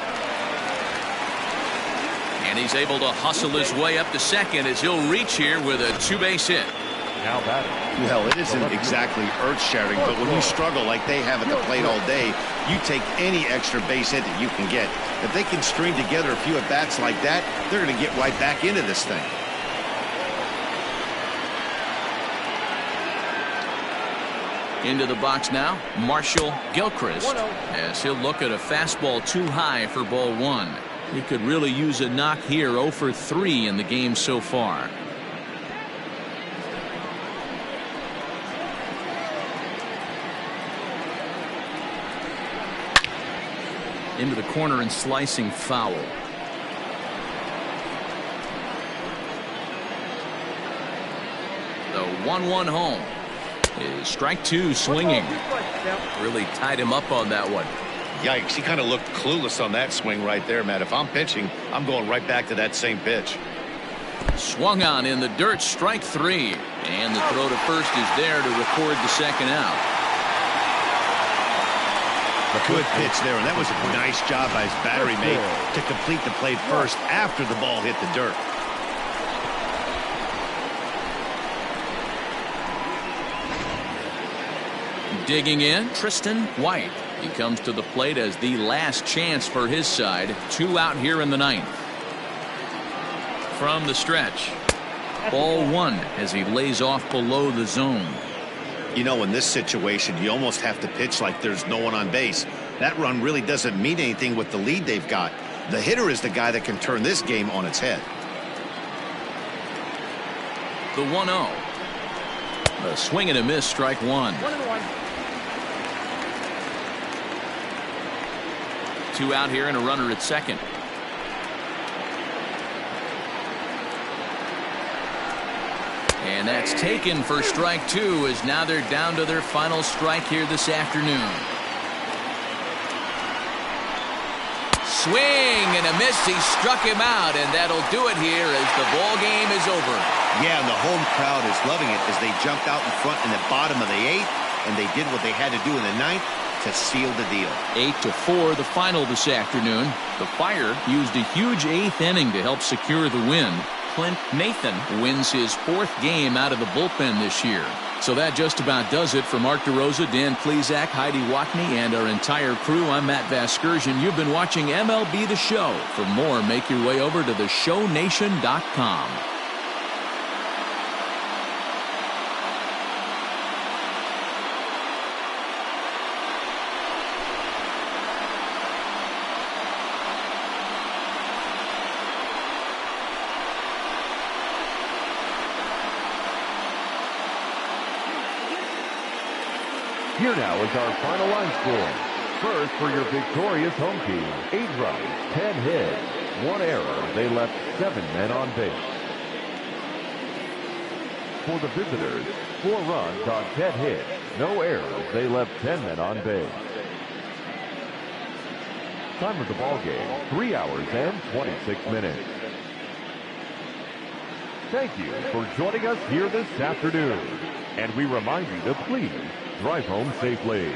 And he's able to hustle his way up to second as he'll reach here with a 2-base hit. Now batting. Well, it isn't exactly earth-shattering, but when you struggle like they have at the plate all day, you take any extra base hit that you can get. If they can string together a few at-bats like that, they're going to get right back into this thing. Into the box now, Marshall Gilchrist, as he'll look at a fastball too high for ball 1. He could really use a knock here. 0 for 3 in the game so far. into the corner and slicing foul. The 1-1 home is strike two swinging. Really tied him up on that one. Yikes, he kind of looked clueless on that swing right there, Matt. If I'm pitching, I'm going right back to that same pitch. Swung on in the dirt, strike three. And the throw to first is there to record the second out. Good pitch there, and that was a nice job by his battery mate to complete the play first after the ball hit the dirt. Digging in, Tristan White. He comes to the plate as the last chance for his side. 2 out here in the ninth. From the stretch, ball 1 as he lays off below the zone. You know, in this situation, you almost have to pitch like there's no one on base. That run really doesn't mean anything with the lead they've got. The hitter is the guy that can turn this game on its head. The 1-0. A swing and a miss, strike one. 2 out here and a runner at second. And that's taken for strike two, as now they're down to their final strike here this afternoon. Swing and a miss. He struck him out, and that'll do it here as the ball game is over. Yeah, and the home crowd is loving it as they jumped out in front in the bottom of the 8th, and they did what they had to do in the 9th to seal the deal. 8-4 the final this afternoon. The Fire used a huge 8th inning to help secure the win. Clint Nathan wins his 4th game out of the bullpen this year. So that just about does it for Mark DeRosa, Dan Plesac, Heidi Watney, and our entire crew. I'm Matt Vasgersian. You've been watching MLB The Show. For more, make your way over to theshownation.com. Here now is our final line score. First, for your victorious home team, 8 runs, 10 hits, 1 error. They left 7 men on base. For the visitors, 4 runs on 10 hits, no errors. They left 10 men on base. Time of the ball game, 3 hours and 26 minutes. Thank you for joining us here this afternoon. And we remind you to please drive home safely.